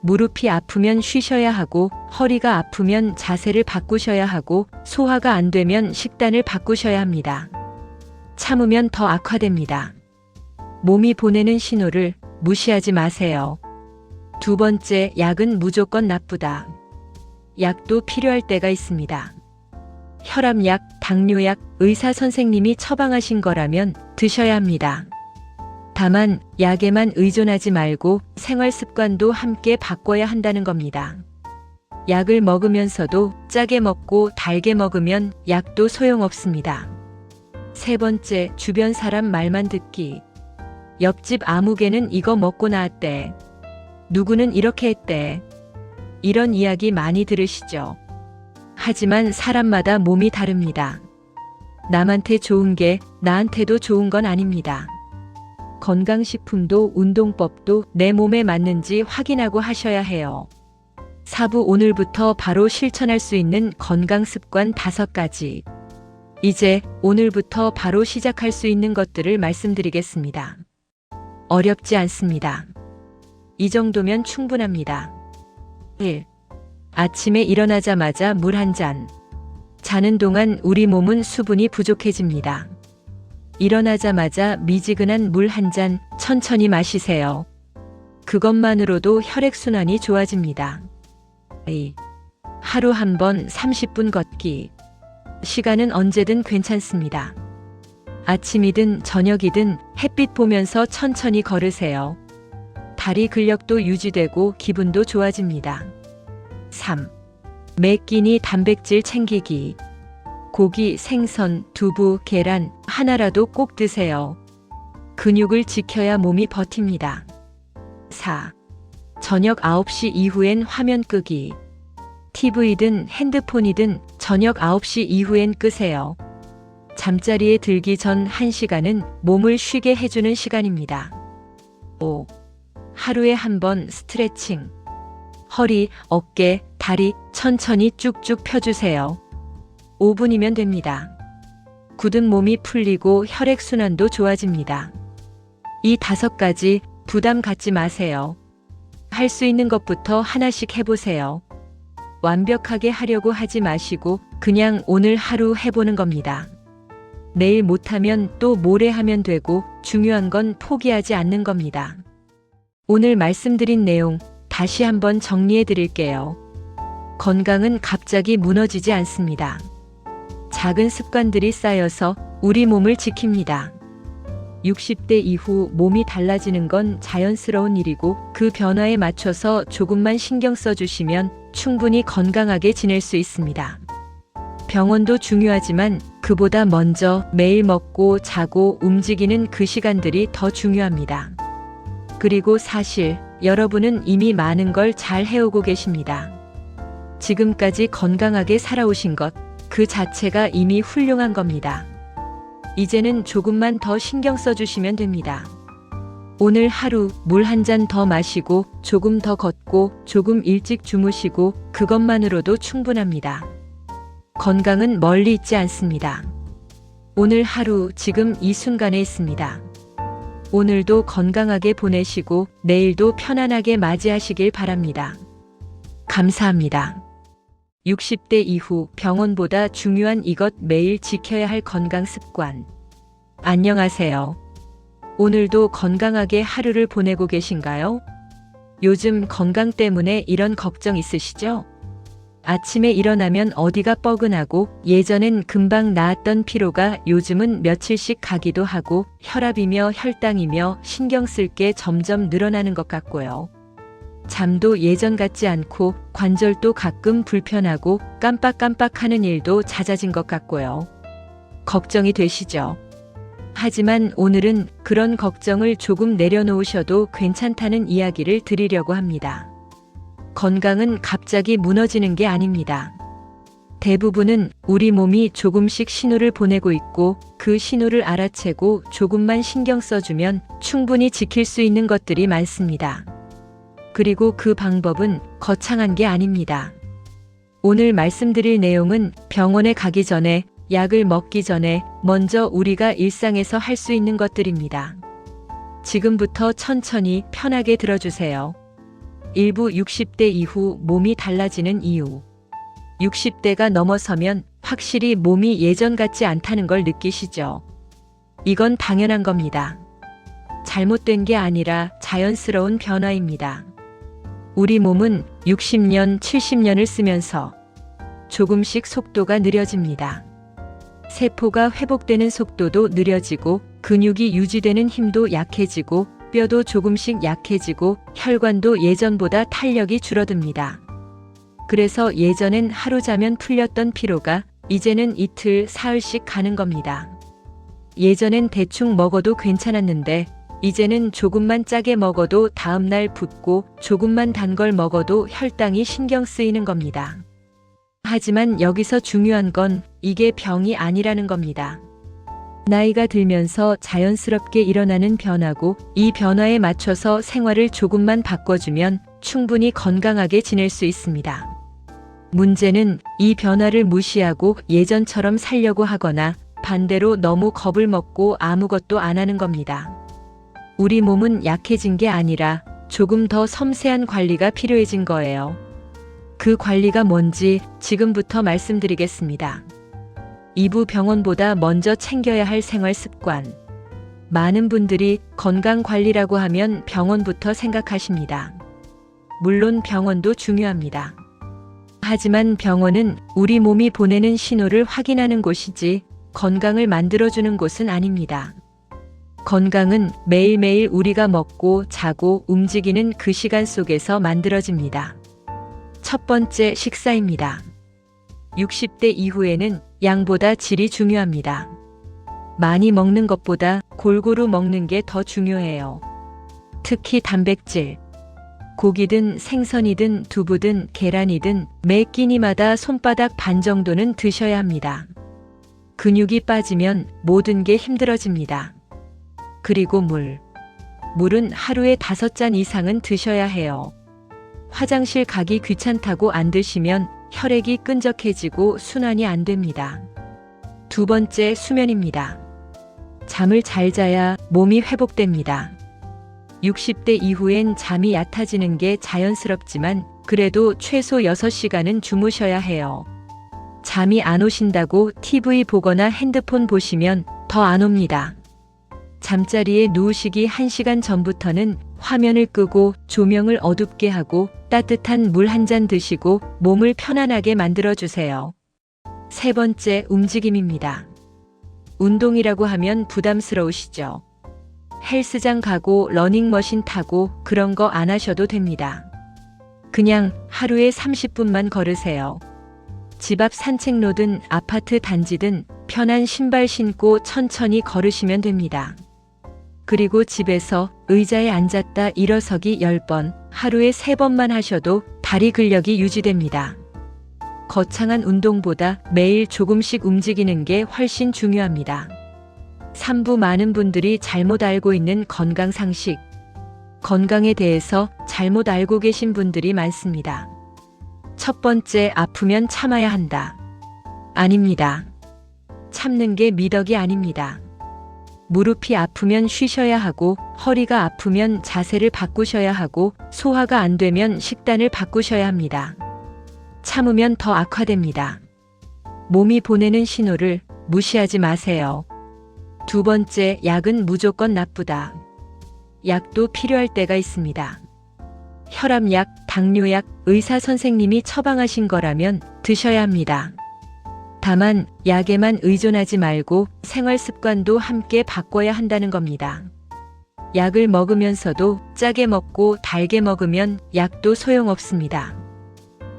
무릎이 아프면 쉬셔야 하고, 허리가 아프면 자세를 바꾸셔야 하고, 소화가 안 되면 식단을 바꾸셔야 합니다. 참으면 더 악화됩니다. 몸이 보내는 신호를 무시하지 마세요. 두 번째, 약은 무조건 나쁘다. 약도 필요할 때가 있습니다. 혈압약, 당뇨약, 의사 선생님이 처방하신 거라면 드셔야 합니다. 다만 약에만 의존하지 말고 생활 습관도 함께 바꿔야 한다는 겁니다. 약을 먹으면서도 짜게 먹고 달게 먹으면 약도 소용없습니다. 세 번째, 주변 사람 말만 듣기. 옆집 아무개는 이거 먹고 나왔대. 누구는 이렇게 했대. 이런 이야기 많이 들으시죠? 하지만 사람마다 몸이 다릅니다. 남한테 좋은 게 나한테도 좋은 건 아닙니다. 건강식품도 운동법도 내 몸에 맞는지 확인하고 하셔야 해요. 4부, 오늘부터 바로 실천할 수 있는 건강 습관 5가지. 이제 오늘부터 바로 시작할 수 있는 것들을 말씀드리겠습니다. 어렵지 않습니다. 이 정도면 충분합니다. 1. 아침에 일어나자마자 물 한 잔. 자는 동안 우리 몸은 수분이 부족해집니다. 일어나자마자 미지근한 물 한 잔 천천히 마시세요. 그것만으로도 혈액순환이 좋아집니다. 2. 하루 한 번 30분 걷기. 시간은 언제든 괜찮습니다. 아침이든 저녁이든 햇빛 보면서 천천히 걸으세요. 다리 근력도 유지되고 기분도 좋아집니다. 3. 매 끼니 단백질 챙기기. 고기, 생선, 두부, 계란 하나라도 꼭 드세요. 근육을 지켜야 몸이 버팁니다. 4. 저녁 9시 이후엔 화면 끄기. TV든 핸드폰이든 저녁 9시 이후엔 끄세요. 잠자리에 들기 전 1시간은 몸을 쉬게 해주는 시간입니다. 5. 하루에 한 번 스트레칭. 허리, 어깨, 다리 천천히 쭉쭉 펴주세요. 5분이면 됩니다. 굳은 몸이 풀리고 혈액순환도 좋아집니다. 이 5가지 부담 갖지 마세요. 할 수 있는 것부터 하나씩 해보세요. 완벽하게 하려고 하지 마시고 그냥 오늘 하루 해보는 겁니다. 내일 못하면 또 모레 하면 되고 중요한 건 포기하지 않는 겁니다. 오늘 말씀드린 내용 다시 한번 정리해 드릴게요. 건강은 갑자기 무너지지 않습니다. 작은 습관들이 쌓여서 우리 몸을 지킵니다. 60대 이후 몸이 달라지는 건 자연스러운 일이고 그 변화에 맞춰서 조금만 신경 써주시면 충분히 건강하게 지낼 수 있습니다. 병원도 중요하지만 그보다 먼저 매일 먹고 자고 움직이는 그 시간들이 더 중요합니다. 그리고 사실 여러분은 이미 많은 걸 잘 해오고 계십니다. 지금까지 건강하게 살아오신 것, 그 자체가 이미 훌륭한 겁니다. 이제는 조금만 더 신경 써주시면 됩니다. 오늘 하루 물 한 잔 더 마시고 조금 더 걷고 조금 일찍 주무시고 그것만으로도 충분합니다. 건강은 멀리 있지 않습니다. 오늘 하루 지금 이 순간에 있습니다. 오늘도 건강하게 보내시고 내일도 편안하게 맞이하시길 바랍니다. 감사합니다. 60대 이후 병원보다 중요한 이것, 매일 지켜야 할 건강 습관. 안녕하세요. 오늘도 건강하게 하루를 보내고 계신가요? 요즘 건강 때문에 이런 걱정 있으시죠? 아침에 일어나면 어디가 뻐근하고 예전엔 금방 나았던 피로가 요즘은 며칠씩 가기도 하고 혈압이며 혈당이며 신경 쓸 게 점점 늘어나는 것 같고요. 잠도 예전 같지 않고 관절도 가끔 불편하고 깜빡깜빡하는 일도 잦아진 것 같고요. 걱정이 되시죠? 하지만 오늘은 그런 걱정을 조금 내려놓으셔도 괜찮다는 이야기를 드리려고 합니다. 건강은 갑자기 무너지는 게 아닙니다. 대부분은 우리 몸이 조금씩 신호를 보내고 있고 그 신호를 알아채고 조금만 신경 써주면 충분히 지킬 수 있는 것들이 많습니다. 그리고 그 방법은 거창한 게 아닙니다. 오늘 말씀드릴 내용은 병원에 가기 전에, 약을 먹기 전에 먼저 우리가 일상에서 할 수 있는 것들입니다. 지금부터 천천히 편하게 들어주세요. 일부 60대 이후 몸이 달라지는 이유. 60대가 넘어서면 확실히 몸이 예전 같지 않다는 걸 느끼시죠? 이건 당연한 겁니다. 잘못된 게 아니라 자연스러운 변화입니다. 우리 몸은 60년, 70년을 쓰면서 조금씩 속도가 느려집니다. 세포가 회복되는 속도도 느려지고 근육이 유지되는 힘도 약해지고 뼈도 조금씩 약해지고 혈관도 예전보다 탄력이 줄어듭니다. 그래서 예전엔 하루 자면 풀렸던 피로가 이제는 이틀, 사흘씩 가는 겁니다. 예전엔 대충 먹어도 괜찮았는데 이제는 조금만 짜게 먹어도 다음날 붓고 조금만 단 걸 먹어도 혈당이 신경 쓰이는 겁니다. 하지만 여기서 중요한 건 이게 병이 아니라는 겁니다. 나이가 들면서 자연스럽게 일어나는 변화고 이 변화에 맞춰서 생활을 조금만 바꿔주면 충분히 건강하게 지낼 수 있습니다. 문제는 이 변화를 무시하고 예전처럼 살려고 하거나 반대로 너무 겁을 먹고 아무것도 안 하는 겁니다. 우리 몸은 약해진 게 아니라 조금 더 섬세한 관리가 필요해진 거예요. 그 관리가 뭔지 지금부터 말씀드리겠습니다. 2부 병원보다 먼저 챙겨야 할 생활 습관. 많은 분들이 건강관리라고 하면 병원부터 생각하십니다. 물론 병원도 중요합니다. 하지만 병원은 우리 몸이 보내는 신호를 확인하는 곳이지 건강을 만들어주는 곳은 아닙니다. 건강은 매일매일 우리가 먹고 자고 움직이는 그 시간 속에서 만들어집니다. 첫 번째, 식사입니다. 60대 이후에는 양보다 질이 중요합니다. 많이 먹는 것보다 골고루 먹는 게 더 중요해요. 특히 단백질. 고기든 생선이든 두부든 계란이든 매 끼니마다 손바닥 반 정도는 드셔야 합니다. 근육이 빠지면 모든 게 힘들어집니다. 그리고 물. 물은 하루에 5잔 이상은 드셔야 해요. 화장실 가기 귀찮다고 안 드시면 혈액이 끈적해지고 순환이 안 됩니다. 두 번째, 수면입니다. 잠을 잘 자야 몸이 회복됩니다. 60대 이후엔 잠이 얕아지는 게 자연스럽지만 그래도 최소 6시간은 주무셔야 해요. 잠이 안 오신다고 TV 보거나 핸드폰 보시면 더 안 옵니다. 잠자리에 누우시기 1시간 전부터는 화면을 끄고 조명을 어둡게 하고 따뜻한 물 한 잔 드시고 몸을 편안하게 만들어주세요. 세 번째, 움직임입니다. 운동이라고 하면 부담스러우시죠? 헬스장 가고 러닝머신 타고 그런 거 안 하셔도 됩니다. 그냥 하루에 30분만 걸으세요. 집 앞 산책로든 아파트 단지든 편한 신발 신고 천천히 걸으시면 됩니다. 그리고 집에서 의자에 앉았다 일어서기 10번, 하루에 3번만 하셔도 다리 근력이 유지됩니다. 거창한 운동보다 매일 조금씩 움직이는 게 훨씬 중요합니다. 3부, 많은 분들이 잘못 알고 있는 건강 상식. 건강에 대해서 잘못 알고 계신 분들이 많습니다. 첫 번째, 아프면 참아야 한다. 아닙니다. 참는 게 미덕이 아닙니다. 무릎이 아프면 쉬셔야 하고 허리가 아프면 자세를 바꾸셔야 하고 소화가 안 되면 식단을 바꾸셔야 합니다. 참으면 더 악화됩니다. 몸이 보내는 신호를 무시하지 마세요. 두 번째, 약은 무조건 나쁘다. 약도 필요할 때가 있습니다. 혈압약, 당뇨약, 의사 선생님이 처방하신 거라면 드셔야 합니다. 다만 약에만 의존하지 말고 생활 습관도 함께 바꿔야 한다는 겁니다. 약을 먹으면서도 짜게 먹고 달게 먹으면 약도 소용없습니다.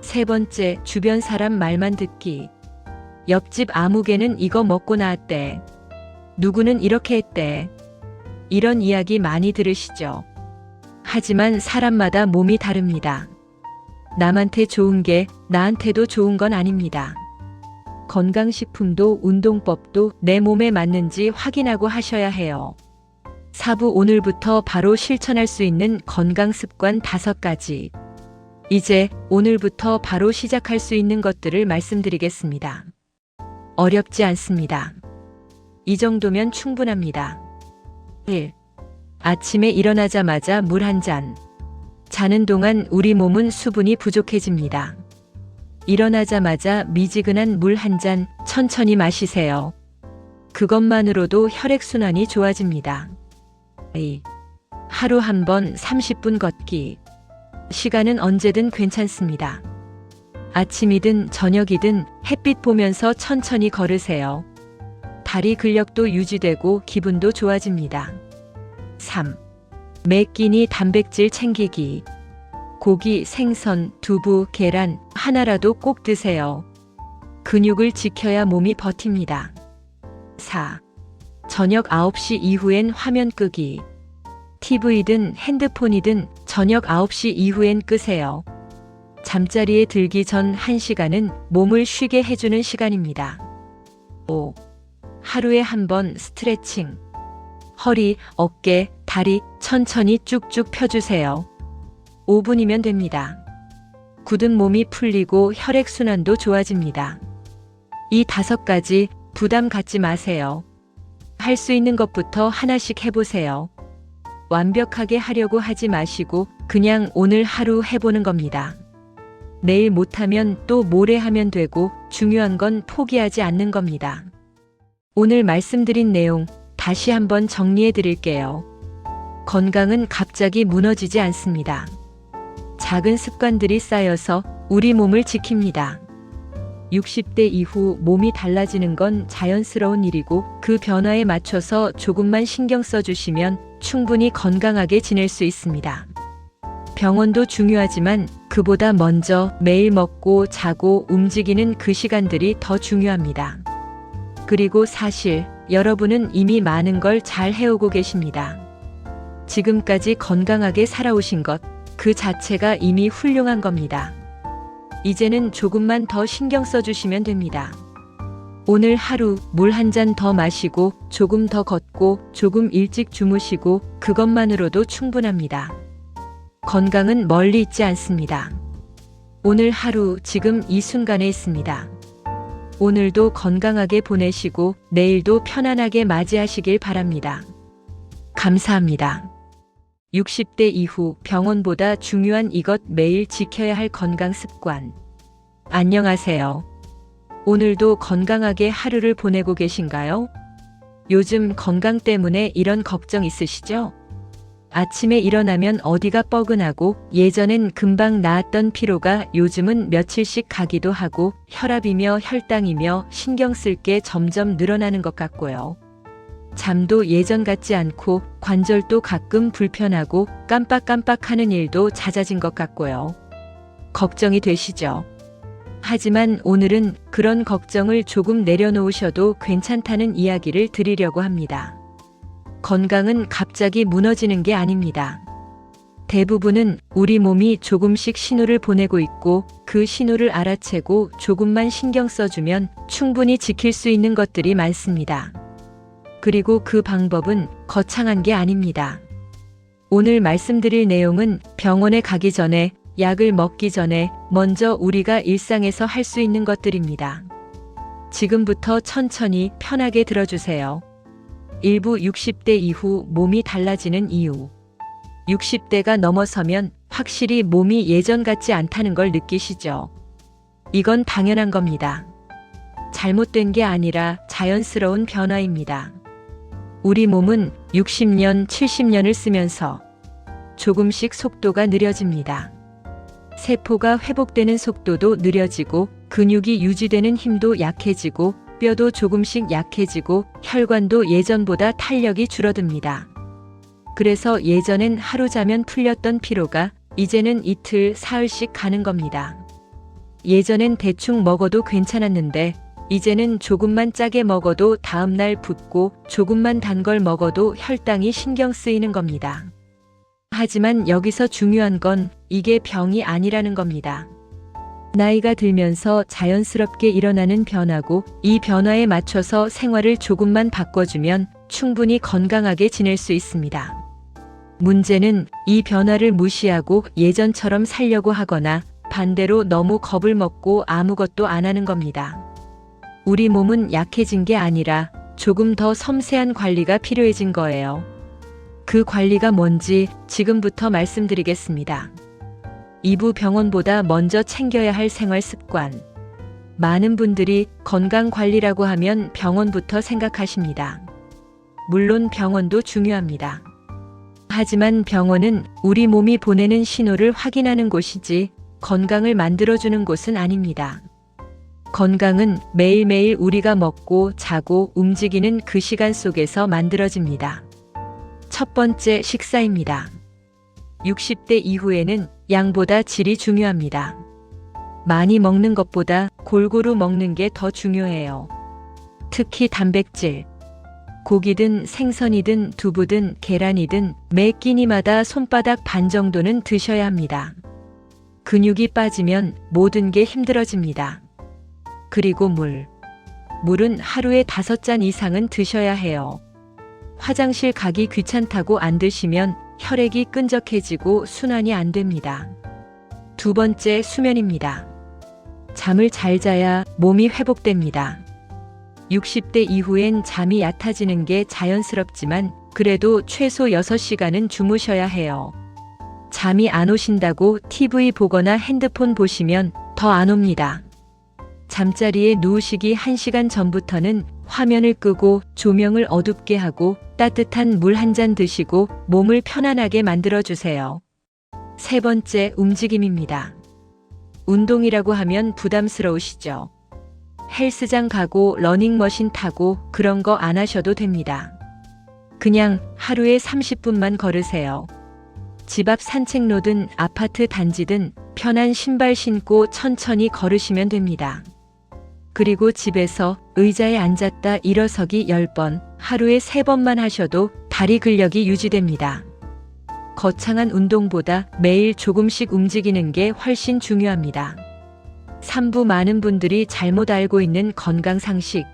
세 번째, 주변 사람 말만 듣기. 옆집 아무개는 이거 먹고 나왔대. 누구는 이렇게 했대. 이런 이야기 많이 들으시죠? 하지만 사람마다 몸이 다릅니다. 남한테 좋은 게 나한테도 좋은 건 아닙니다. 건강식품도 운동법도 내 몸에 맞는지 확인하고 하셔야 해요. 4부 오늘부터 바로 실천할 수 있는 건강습관 5가지. 이제 오늘부터 바로 시작할 수 있는 것들을 말씀드리겠습니다. 어렵지 않습니다. 이 정도면 충분합니다. 1. 아침에 일어나자마자 물 한 잔. 자는 동안 우리 몸은 수분이 부족해집니다. 일어나자마자 미지근한 물 한 잔 천천히 마시세요. 그것만으로도 혈액순환이 좋아집니다. 2. 하루 한 번 30분 걷기. 시간은 언제든 괜찮습니다. 아침이든 저녁이든 햇빛 보면서 천천히 걸으세요. 다리 근력도 유지되고 기분도 좋아집니다. 3. 매 끼니 단백질 챙기기. 고기, 생선, 두부, 계란 하나라도 꼭 드세요. 근육을 지켜야 몸이 버팁니다. 4. 저녁 9시 이후엔 화면 끄기. TV든 핸드폰이든 저녁 9시 이후엔 끄세요. 잠자리에 들기 전 1시간은 몸을 쉬게 해주는 시간입니다. 5. 하루에 한 번 스트레칭. 허리, 어깨, 다리 천천히 쭉쭉 펴주세요. 5분이면 됩니다. 굳은 몸이 풀리고 혈액순환도 좋아집니다. 이 5가지 부담 갖지 마세요. 할 수 있는 것부터 하나씩 해보세요. 완벽하게 하려고 하지 마시고 그냥 오늘 하루 해보는 겁니다. 내일 못하면 또 모레 하면 되고 중요한 건 포기하지 않는 겁니다. 오늘 말씀드린 내용 다시 한번 정리해 드릴게요. 건강은 갑자기 무너지지 않습니다. 작은 습관들이 쌓여서 우리 몸을 지킵니다. 60대 이후 몸이 달라지는 건 자연스러운 일이고 그 변화에 맞춰서 조금만 신경 써주시면 충분히 건강하게 지낼 수 있습니다. 병원도 중요하지만 그보다 먼저 매일 먹고 자고 움직이는 그 시간들이 더 중요합니다. 그리고 사실 여러분은 이미 많은 걸 잘 해오고 계십니다. 지금까지 건강하게 살아오신 것, 그 자체가 이미 훌륭한 겁니다. 이제는 조금만 더 신경 써주시면 됩니다. 오늘 하루 물 한 잔 더 마시고 조금 더 걷고 조금 일찍 주무시고 그것만으로도 충분합니다. 건강은 멀리 있지 않습니다. 오늘 하루 지금 이 순간에 있습니다. 오늘도 건강하게 보내시고 내일도 편안하게 맞이하시길 바랍니다. 감사합니다. 60대 이후 병원보다 중요한 이것 매일 지켜야 할 건강 습관. 안녕하세요. 오늘도 건강하게 하루를 보내고 계신가요? 요즘 건강 때문에 이런 걱정 있으시죠? 아침에 일어나면 어디가 뻐근하고 예전엔 금방 나았던 피로가 요즘은 며칠씩 가기도 하고 혈압이며 혈당이며 신경 쓸 게 점점 늘어나는 것 같고요. 잠도 예전 같지 않고 관절도 가끔 불편하고 깜빡깜빡하는 일도 잦아진 것 같고요. 걱정이 되시죠? 하지만 오늘은 그런 걱정을 조금 내려놓으셔도 괜찮다는 이야기를 드리려고 합니다. 건강은 갑자기 무너지는 게 아닙니다. 대부분은 우리 몸이 조금씩 신호를 보내고 있고 그 신호를 알아채고 조금만 신경 써주면 충분히 지킬 수 있는 것들이 많습니다. 그리고 그 방법은 거창한 게 아닙니다. 오늘 말씀드릴 내용은 병원에 가기 전에, 약을 먹기 전에 먼저 우리가 일상에서 할 수 있는 것들입니다. 지금부터 천천히 편하게 들어주세요. 일부 60대 이후 몸이 달라지는 이유. 60대가 넘어서면 확실히 몸이 예전 같지 않다는 걸 느끼시죠? 이건 당연한 겁니다. 잘못된 게 아니라 자연스러운 변화입니다. 우리 몸은 60년, 70년을 쓰면서 조금씩 속도가 느려집니다. 세포가 회복되는 속도도 느려지고 근육이 유지되는 힘도 약해지고 뼈도 조금씩 약해지고 혈관도 예전보다 탄력이 줄어듭니다. 그래서 예전엔 하루 자면 풀렸던 피로가 이제는 이틀, 사흘씩 가는 겁니다. 예전엔 대충 먹어도 괜찮았는데 이제는 조금만 짜게 먹어도 다음날 붓고 조금만 단 걸 먹어도 혈당이 신경 쓰이는 겁니다. 하지만 여기서 중요한 건 이게 병이 아니라는 겁니다. 나이가 들면서 자연스럽게 일어나는 변화고 이 변화에 맞춰서 생활을 조금만 바꿔주면 충분히 건강하게 지낼 수 있습니다. 문제는 이 변화를 무시하고 예전처럼 살려고 하거나 반대로 너무 겁을 먹고 아무것도 안 하는 겁니다. 우리 몸은 약해진 게 아니라 조금 더 섬세한 관리가 필요해진 거예요. 그 관리가 뭔지 지금부터 말씀드리겠습니다. 이부병원보다 먼저 챙겨야 할 생활 습관. 많은 분들이 건강관리라고 하면 병원부터 생각하십니다. 물론 병원도 중요합니다. 하지만 병원은 우리 몸이 보내는 신호를 확인하는 곳이지 건강을 만들어주는 곳은 아닙니다. 건강은 매일매일 우리가 먹고 자고 움직이는 그 시간 속에서 만들어집니다. 첫 번째, 식사입니다. 60대 이후에는 양보다 질이 중요합니다. 많이 먹는 것보다 골고루 먹는 게 더 중요해요. 특히 단백질. 고기든 생선이든 두부든 계란이든 매 끼니마다 손바닥 반 정도는 드셔야 합니다. 근육이 빠지면 모든 게 힘들어집니다. 그리고 물. 물은 하루에 5잔 이상은 드셔야 해요. 화장실 가기 귀찮다고 안 드시면 혈액이 끈적해지고 순환이 안 됩니다. 두 번째, 수면입니다. 잠을 잘 자야 몸이 회복됩니다. 60대 이후엔 잠이 얕아지는 게 자연스럽지만 그래도 최소 6시간은 주무셔야 해요. 잠이 안 오신다고 TV 보거나 핸드폰 보시면 더 안 옵니다. 잠자리에 누우시기 1시간 전부터는 화면을 끄고 조명을 어둡게 하고 따뜻한 물 한 잔 드시고 몸을 편안하게 만들어주세요. 세 번째, 움직임입니다. 운동이라고 하면 부담스러우시죠? 헬스장 가고 러닝머신 타고 그런 거 안 하셔도 됩니다. 그냥 하루에 30분만 걸으세요. 집 앞 산책로든 아파트 단지든 편한 신발 신고 천천히 걸으시면 됩니다. 그리고 집에서 의자에 앉았다 일어서기 10번, 하루에 3번만 하셔도 다리 근력이 유지됩니다. 거창한 운동보다 매일 조금씩 움직이는 게 훨씬 중요합니다. 3부, 많은 분들이 잘못 알고 있는 건강 상식.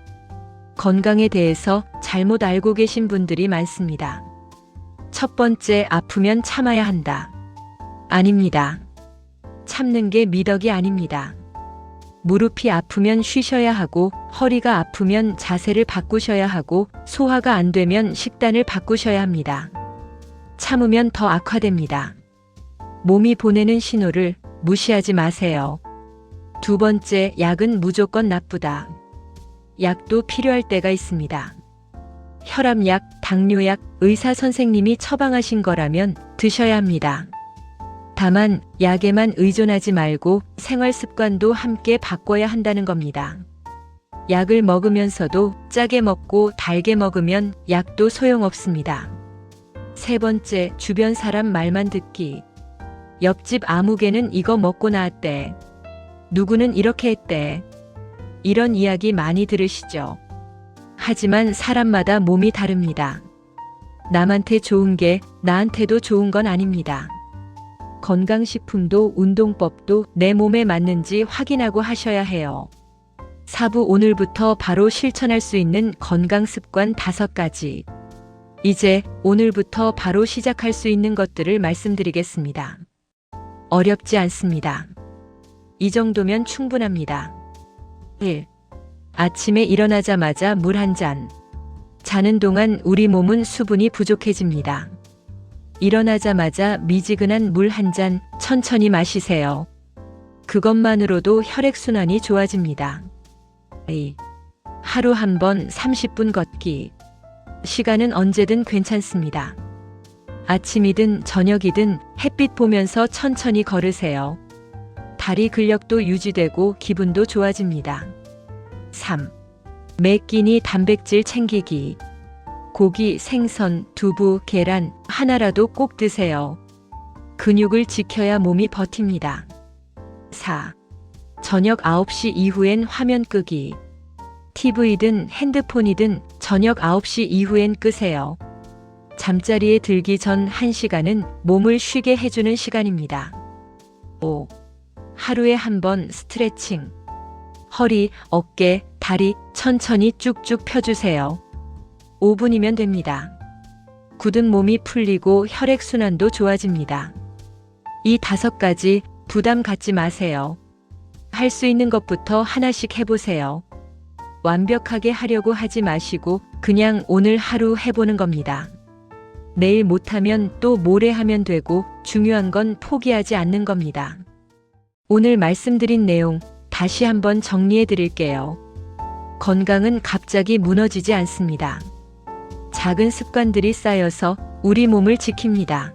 건강에 대해서 잘못 알고 계신 분들이 많습니다. 첫 번째, 아프면 참아야 한다. 아닙니다. 참는 게 미덕이 아닙니다. 무릎이 아프면 쉬셔야 하고, 허리가 아프면 자세를 바꾸셔야 하고, 소화가 안 되면 식단을 바꾸셔야 합니다. 참으면 더 악화됩니다. 몸이 보내는 신호를 무시하지 마세요. 두 번째, 약은 무조건 나쁘다. 약도 필요할 때가 있습니다. 혈압약, 당뇨약, 의사 선생님이 처방하신 거라면 드셔야 합니다. 다만 약에만 의존하지 말고 생활 습관도 함께 바꿔야 한다는 겁니다. 약을 먹으면서도 짜게 먹고 달게 먹으면 약도 소용없습니다. 세 번째, 주변 사람 말만 듣기. 옆집 아무개는 이거 먹고 나왔대. 누구는 이렇게 했대. 이런 이야기 많이 들으시죠? 하지만 사람마다 몸이 다릅니다. 남한테 좋은 게 나한테도 좋은 건 아닙니다. 건강식품도 운동법도 내 몸에 맞는지 확인하고 하셔야 해요. 4부, 오늘부터 바로 실천할 수 있는 건강습관 5가지. 이제 오늘부터 바로 시작할 수 있는 것들을 말씀드리겠습니다. 어렵지 않습니다. 이 정도면 충분합니다. 1. 아침에 일어나자마자 물 한 잔. 자는 동안 우리 몸은 수분이 부족해집니다. 일어나자마자 미지근한 물 한 잔 천천히 마시세요. 그것만으로도 혈액순환이 좋아집니다. 2. 하루 한 번 30분 걷기. 시간은 언제든 괜찮습니다. 아침이든 저녁이든 햇빛 보면서 천천히 걸으세요. 다리 근력도 유지되고 기분도 좋아집니다. 3. 매 끼니 단백질 챙기기. 고기, 생선, 두부, 계란 하나라도 꼭 드세요. 근육을 지켜야 몸이 버팁니다. 4. 저녁 9시 이후엔 화면 끄기. TV든 핸드폰이든 저녁 9시 이후엔 끄세요. 잠자리에 들기 전 1시간은 몸을 쉬게 해주는 시간입니다. 5. 하루에 한 번 스트레칭. 허리, 어깨, 다리 천천히 쭉쭉 펴주세요. 5분이면 됩니다. 굳은 몸이 풀리고 혈액순환도 좋아집니다. 이 5가지 부담 갖지 마세요. 할 수 있는 것부터 하나씩 해보세요. 완벽하게 하려고 하지 마시고 그냥 오늘 하루 해보는 겁니다. 내일 못하면 또 모레 하면 되고 중요한 건 포기하지 않는 겁니다. 오늘 말씀드린 내용 다시 한번 정리해 드릴게요. 건강은 갑자기 무너지지 않습니다. 작은 습관들이 쌓여서 우리 몸을 지킵니다.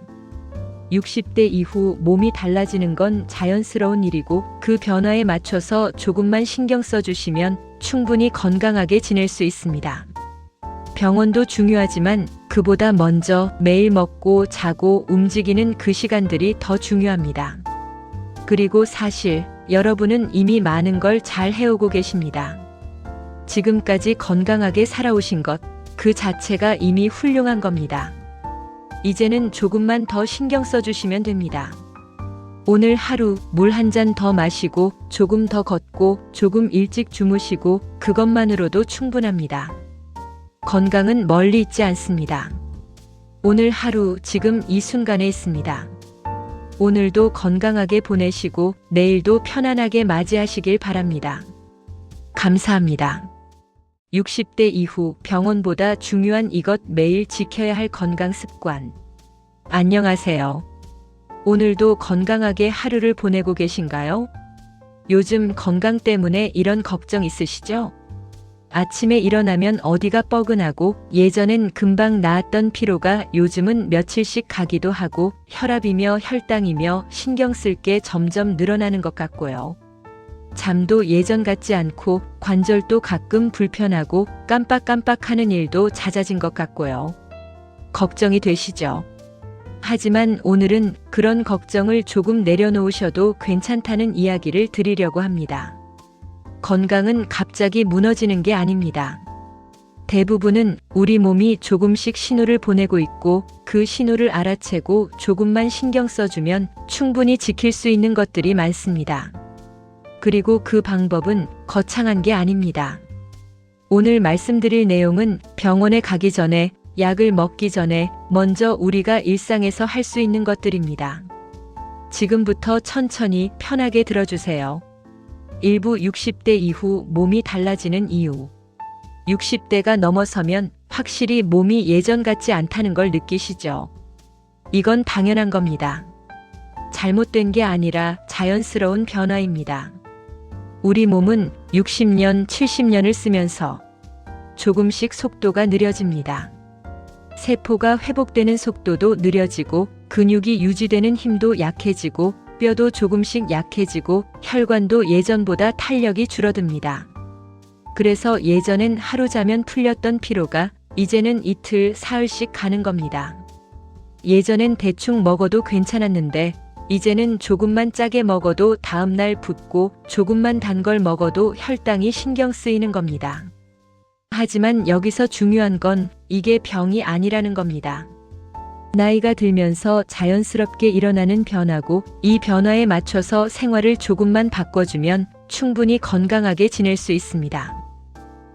60대 이후 몸이 달라지는 건 자연스러운 일이고 그 변화에 맞춰서 조금만 신경 써주시면 충분히 건강하게 지낼 수 있습니다. 병원도 중요하지만 그보다 먼저 매일 먹고 자고 움직이는 그 시간들이 더 중요합니다. 그리고 사실 여러분은 이미 많은 걸 잘 해오고 계십니다. 지금까지 건강하게 살아오신 것, 그 자체가 이미 훌륭한 겁니다. 이제는 조금만 더 신경 써주시면 됩니다. 오늘 하루 물 한 잔 더 마시고 조금 더 걷고 조금 일찍 주무시고 그것만으로도 충분합니다. 건강은 멀리 있지 않습니다. 오늘 하루 지금 이 순간에 있습니다. 오늘도 건강하게 보내시고 내일도 편안하게 맞이하시길 바랍니다. 감사합니다. 60대 이후 병원보다 중요한 이것 매일 지켜야 할 건강 습관. 안녕하세요. 오늘도 건강하게 하루를 보내고 계신가요? 요즘 건강 때문에 이런 걱정 있으시죠? 아침에 일어나면 어디가 뻐근하고 예전엔 금방 나았던 피로가 요즘은 며칠씩 가기도 하고 혈압이며 혈당이며 신경 쓸 게 점점 늘어나는 것 같고요. 잠도 예전 같지 않고 관절도 가끔 불편하고 깜빡깜빡하는 일도 잦아진 것 같고요. 걱정이 되시죠? 하지만 오늘은 그런 걱정을 조금 내려놓으셔도 괜찮다는 이야기를 드리려고 합니다. 건강은 갑자기 무너지는 게 아닙니다. 대부분은 우리 몸이 조금씩 신호를 보내고 있고 그 신호를 알아채고 조금만 신경 써주면 충분히 지킬 수 있는 것들이 많습니다. 그리고 그 방법은 거창한 게 아닙니다. 오늘 말씀드릴 내용은 병원에 가기 전에, 약을 먹기 전에 먼저 우리가 일상에서 할 수 있는 것들입니다. 지금부터 천천히 편하게 들어주세요. 일부 60대 이후 몸이 달라지는 이유. 60대가 넘어서면 확실히 몸이 예전 같지 않다는 걸 느끼시죠? 이건 당연한 겁니다. 잘못된 게 아니라 자연스러운 변화입니다. 우리 몸은 60년, 70년을 쓰면서 조금씩 속도가 느려집니다. 세포가 회복되는 속도도 느려지고 근육이 유지되는 힘도 약해지고 뼈도 조금씩 약해지고 혈관도 예전보다 탄력이 줄어듭니다. 그래서 예전엔 하루 자면 풀렸던 피로가 이제는 이틀, 사흘씩 가는 겁니다. 예전엔 대충 먹어도 괜찮았는데 이제는 조금만 짜게 먹어도 다음날 붓고 조금만 단 걸 먹어도 혈당이 신경 쓰이는 겁니다. 하지만 여기서 중요한 건 이게 병이 아니라는 겁니다. 나이가 들면서 자연스럽게 일어나는 변화고 이 변화에 맞춰서 생활을 조금만 바꿔주면 충분히 건강하게 지낼 수 있습니다.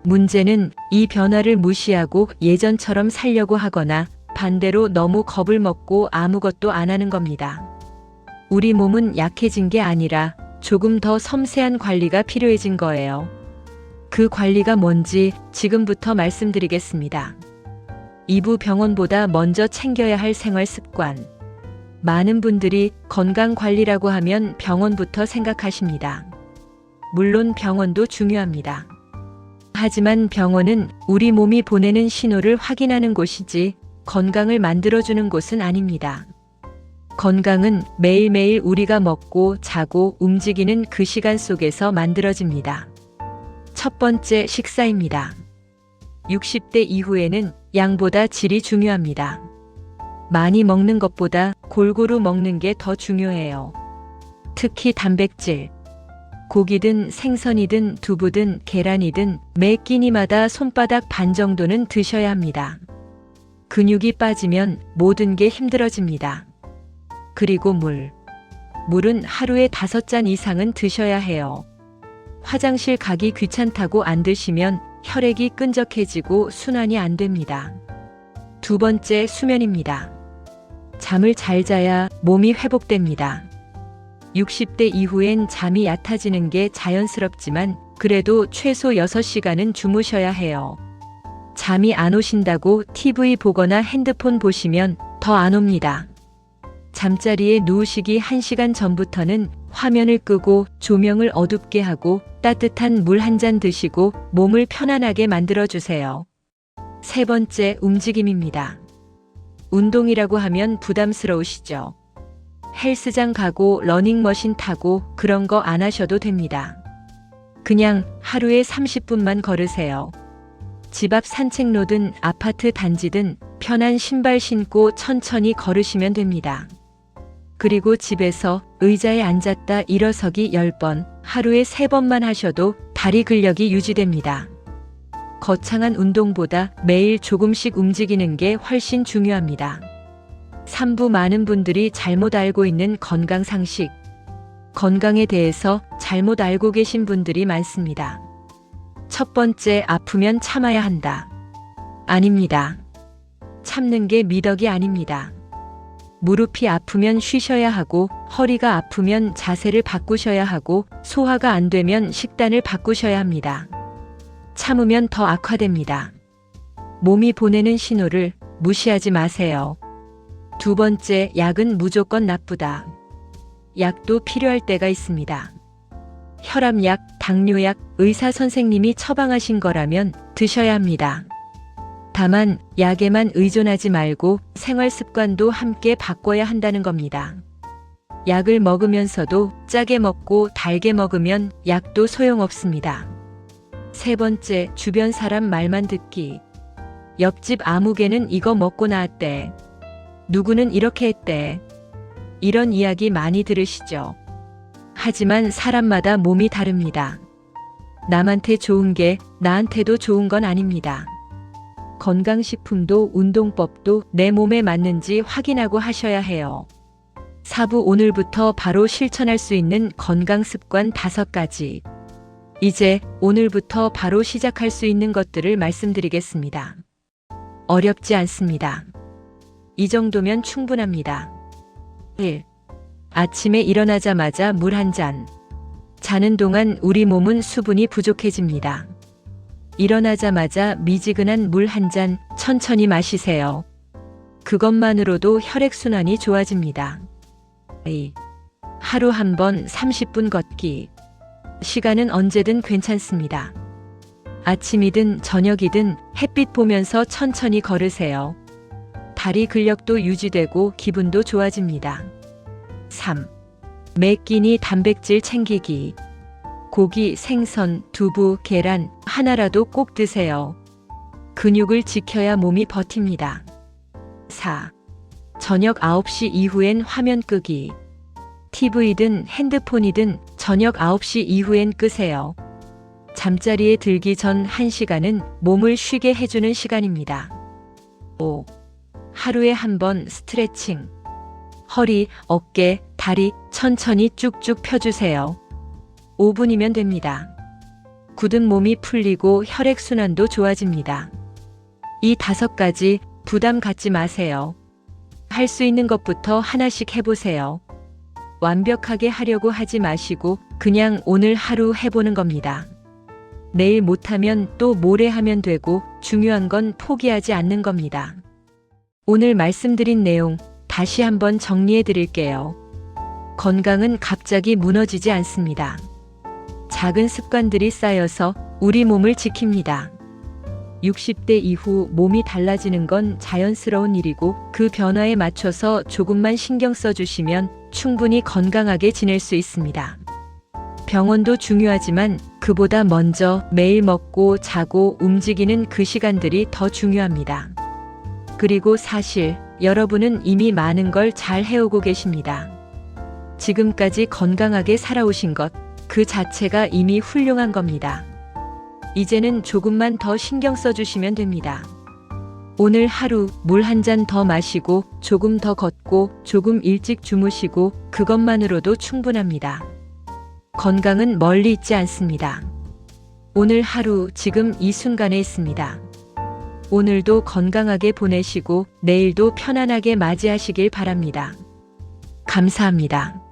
문제는 이 변화를 무시하고 예전처럼 살려고 하거나 반대로 너무 겁을 먹고 아무것도 안 하는 겁니다. 우리 몸은 약해진 게 아니라 조금 더 섬세한 관리가 필요해진 거예요. 그 관리가 뭔지 지금부터 말씀드리겠습니다. 2부 병원보다 먼저 챙겨야 할 생활 습관. 많은 분들이 건강 관리라고 하면 병원부터 생각하십니다. 물론 병원도 중요합니다. 하지만 병원은 우리 몸이 보내는 신호를 확인하는 곳이지 건강을 만들어주는 곳은 아닙니다. 건강은 매일매일 우리가 먹고 자고 움직이는 그 시간 속에서 만들어집니다. 첫 번째, 식사입니다. 60대 이후에는 양보다 질이 중요합니다. 많이 먹는 것보다 골고루 먹는 게 더 중요해요. 특히 단백질. 고기든 생선이든 두부든 계란이든 매 끼니마다 손바닥 반 정도는 드셔야 합니다. 근육이 빠지면 모든 게 힘들어집니다. 그리고 물. 물은 하루에 5잔 이상은 드셔야 해요. 화장실 가기 귀찮다고 안 드시면 혈액이 끈적해지고 순환이 안 됩니다. 두 번째, 수면입니다. 잠을 잘 자야 몸이 회복됩니다. 60대 이후엔 잠이 얕아지는 게 자연스럽지만 그래도 최소 6시간은 주무셔야 해요. 잠이 안 오신다고 TV 보거나 핸드폰 보시면 더 안 옵니다. 잠자리에 누우시기 1시간 전부터는 화면을 끄고 조명을 어둡게 하고 따뜻한 물 한 잔 드시고 몸을 편안하게 만들어주세요. 세 번째, 움직임입니다. 운동이라고 하면 부담스러우시죠? 헬스장 가고 러닝머신 타고 그런 거 안 하셔도 됩니다. 그냥 하루에 30분만 걸으세요. 집 앞 산책로든 아파트 단지든 편한 신발 신고 천천히 걸으시면 됩니다. 그리고 집에서 의자에 앉았다 일어서기 10번, 하루에 3번만 하셔도 다리 근력이 유지됩니다. 거창한 운동보다 매일 조금씩 움직이는 게 훨씬 중요합니다. 3부, 많은 분들이 잘못 알고 있는 건강 상식. 건강에 대해서 잘못 알고 계신 분들이 많습니다. 첫 번째, 아프면 참아야 한다. 아닙니다. 참는 게 미덕이 아닙니다. 무릎이 아프면 쉬셔야 하고, 허리가 아프면 자세를 바꾸셔야 하고, 소화가 안 되면 식단을 바꾸셔야 합니다. 참으면 더 악화됩니다. 몸이 보내는 신호를 무시하지 마세요. 두 번째, 약은 무조건 나쁘다. 약도 필요할 때가 있습니다. 혈압약, 당뇨약, 의사 선생님이 처방하신 거라면 드셔야 합니다. 다만 약에만 의존하지 말고 생활 습관도 함께 바꿔야 한다는 겁니다. 약을 먹으면서도 짜게 먹고 달게 먹으면 약도 소용없습니다. 세 번째, 주변 사람 말만 듣기. 옆집 아무개는 이거 먹고 나왔대. 누구는 이렇게 했대. 이런 이야기 많이 들으시죠? 하지만 사람마다 몸이 다릅니다. 남한테 좋은 게 나한테도 좋은 건 아닙니다. 건강식품도 운동법도 내 몸에 맞는지 확인하고 하셔야 해요. 4부, 오늘부터 바로 실천할 수 있는 건강 습관 5가지. 이제 오늘부터 바로 시작할 수 있는 것들을 말씀드리겠습니다. 어렵지 않습니다. 이 정도면 충분합니다. 1. 아침에 일어나자마자 물 한 잔. 자는 동안 우리 몸은 수분이 부족해집니다. 일어나자마자 미지근한 물 한 잔 천천히 마시세요. 그것만으로도 혈액순환이 좋아집니다. 2. 하루 한 번 30분 걷기. 시간은 언제든 괜찮습니다. 아침이든 저녁이든 햇빛 보면서 천천히 걸으세요. 다리 근력도 유지되고 기분도 좋아집니다. 3. 매 끼니 단백질 챙기기. 고기, 생선, 두부, 계란 하나라도 꼭 드세요. 근육을 지켜야 몸이 버팁니다. 4. 저녁 9시 이후엔 화면 끄기. TV든 핸드폰이든 저녁 9시 이후엔 끄세요. 잠자리에 들기 전 1시간은 몸을 쉬게 해주는 시간입니다. 5. 하루에 한 번 스트레칭. 허리, 어깨, 다리 천천히 쭉쭉 펴주세요. 5분이면 됩니다. 굳은 몸이 풀리고 혈액순환도 좋아집니다. 이 5가지 부담 갖지 마세요. 할 수 있는 것부터 하나씩 해보세요. 완벽하게 하려고 하지 마시고 그냥 오늘 하루 해보는 겁니다. 내일 못하면 또 모레 하면 되고 중요한 건 포기하지 않는 겁니다. 오늘 말씀드린 내용 다시 한번 정리해 드릴게요. 건강은 갑자기 무너지지 않습니다. 작은 습관들이 쌓여서 우리 몸을 지킵니다. 60대 이후 몸이 달라지는 건 자연스러운 일이고 그 변화에 맞춰서 조금만 신경 써주시면 충분히 건강하게 지낼 수 있습니다. 병원도 중요하지만 그보다 먼저 매일 먹고 자고 움직이는 그 시간들이 더 중요합니다. 그리고 사실 여러분은 이미 많은 걸 잘 해오고 계십니다. 지금까지 건강하게 살아오신 것, 그 자체가 이미 훌륭한 겁니다. 이제는 조금만 더 신경 써주시면 됩니다. 오늘 하루 물 한 잔 더 마시고 조금 더 걷고 조금 일찍 주무시고 그것만으로도 충분합니다. 건강은 멀리 있지 않습니다. 오늘 하루 지금 이 순간에 있습니다. 오늘도 건강하게 보내시고 내일도 편안하게 맞이하시길 바랍니다. 감사합니다.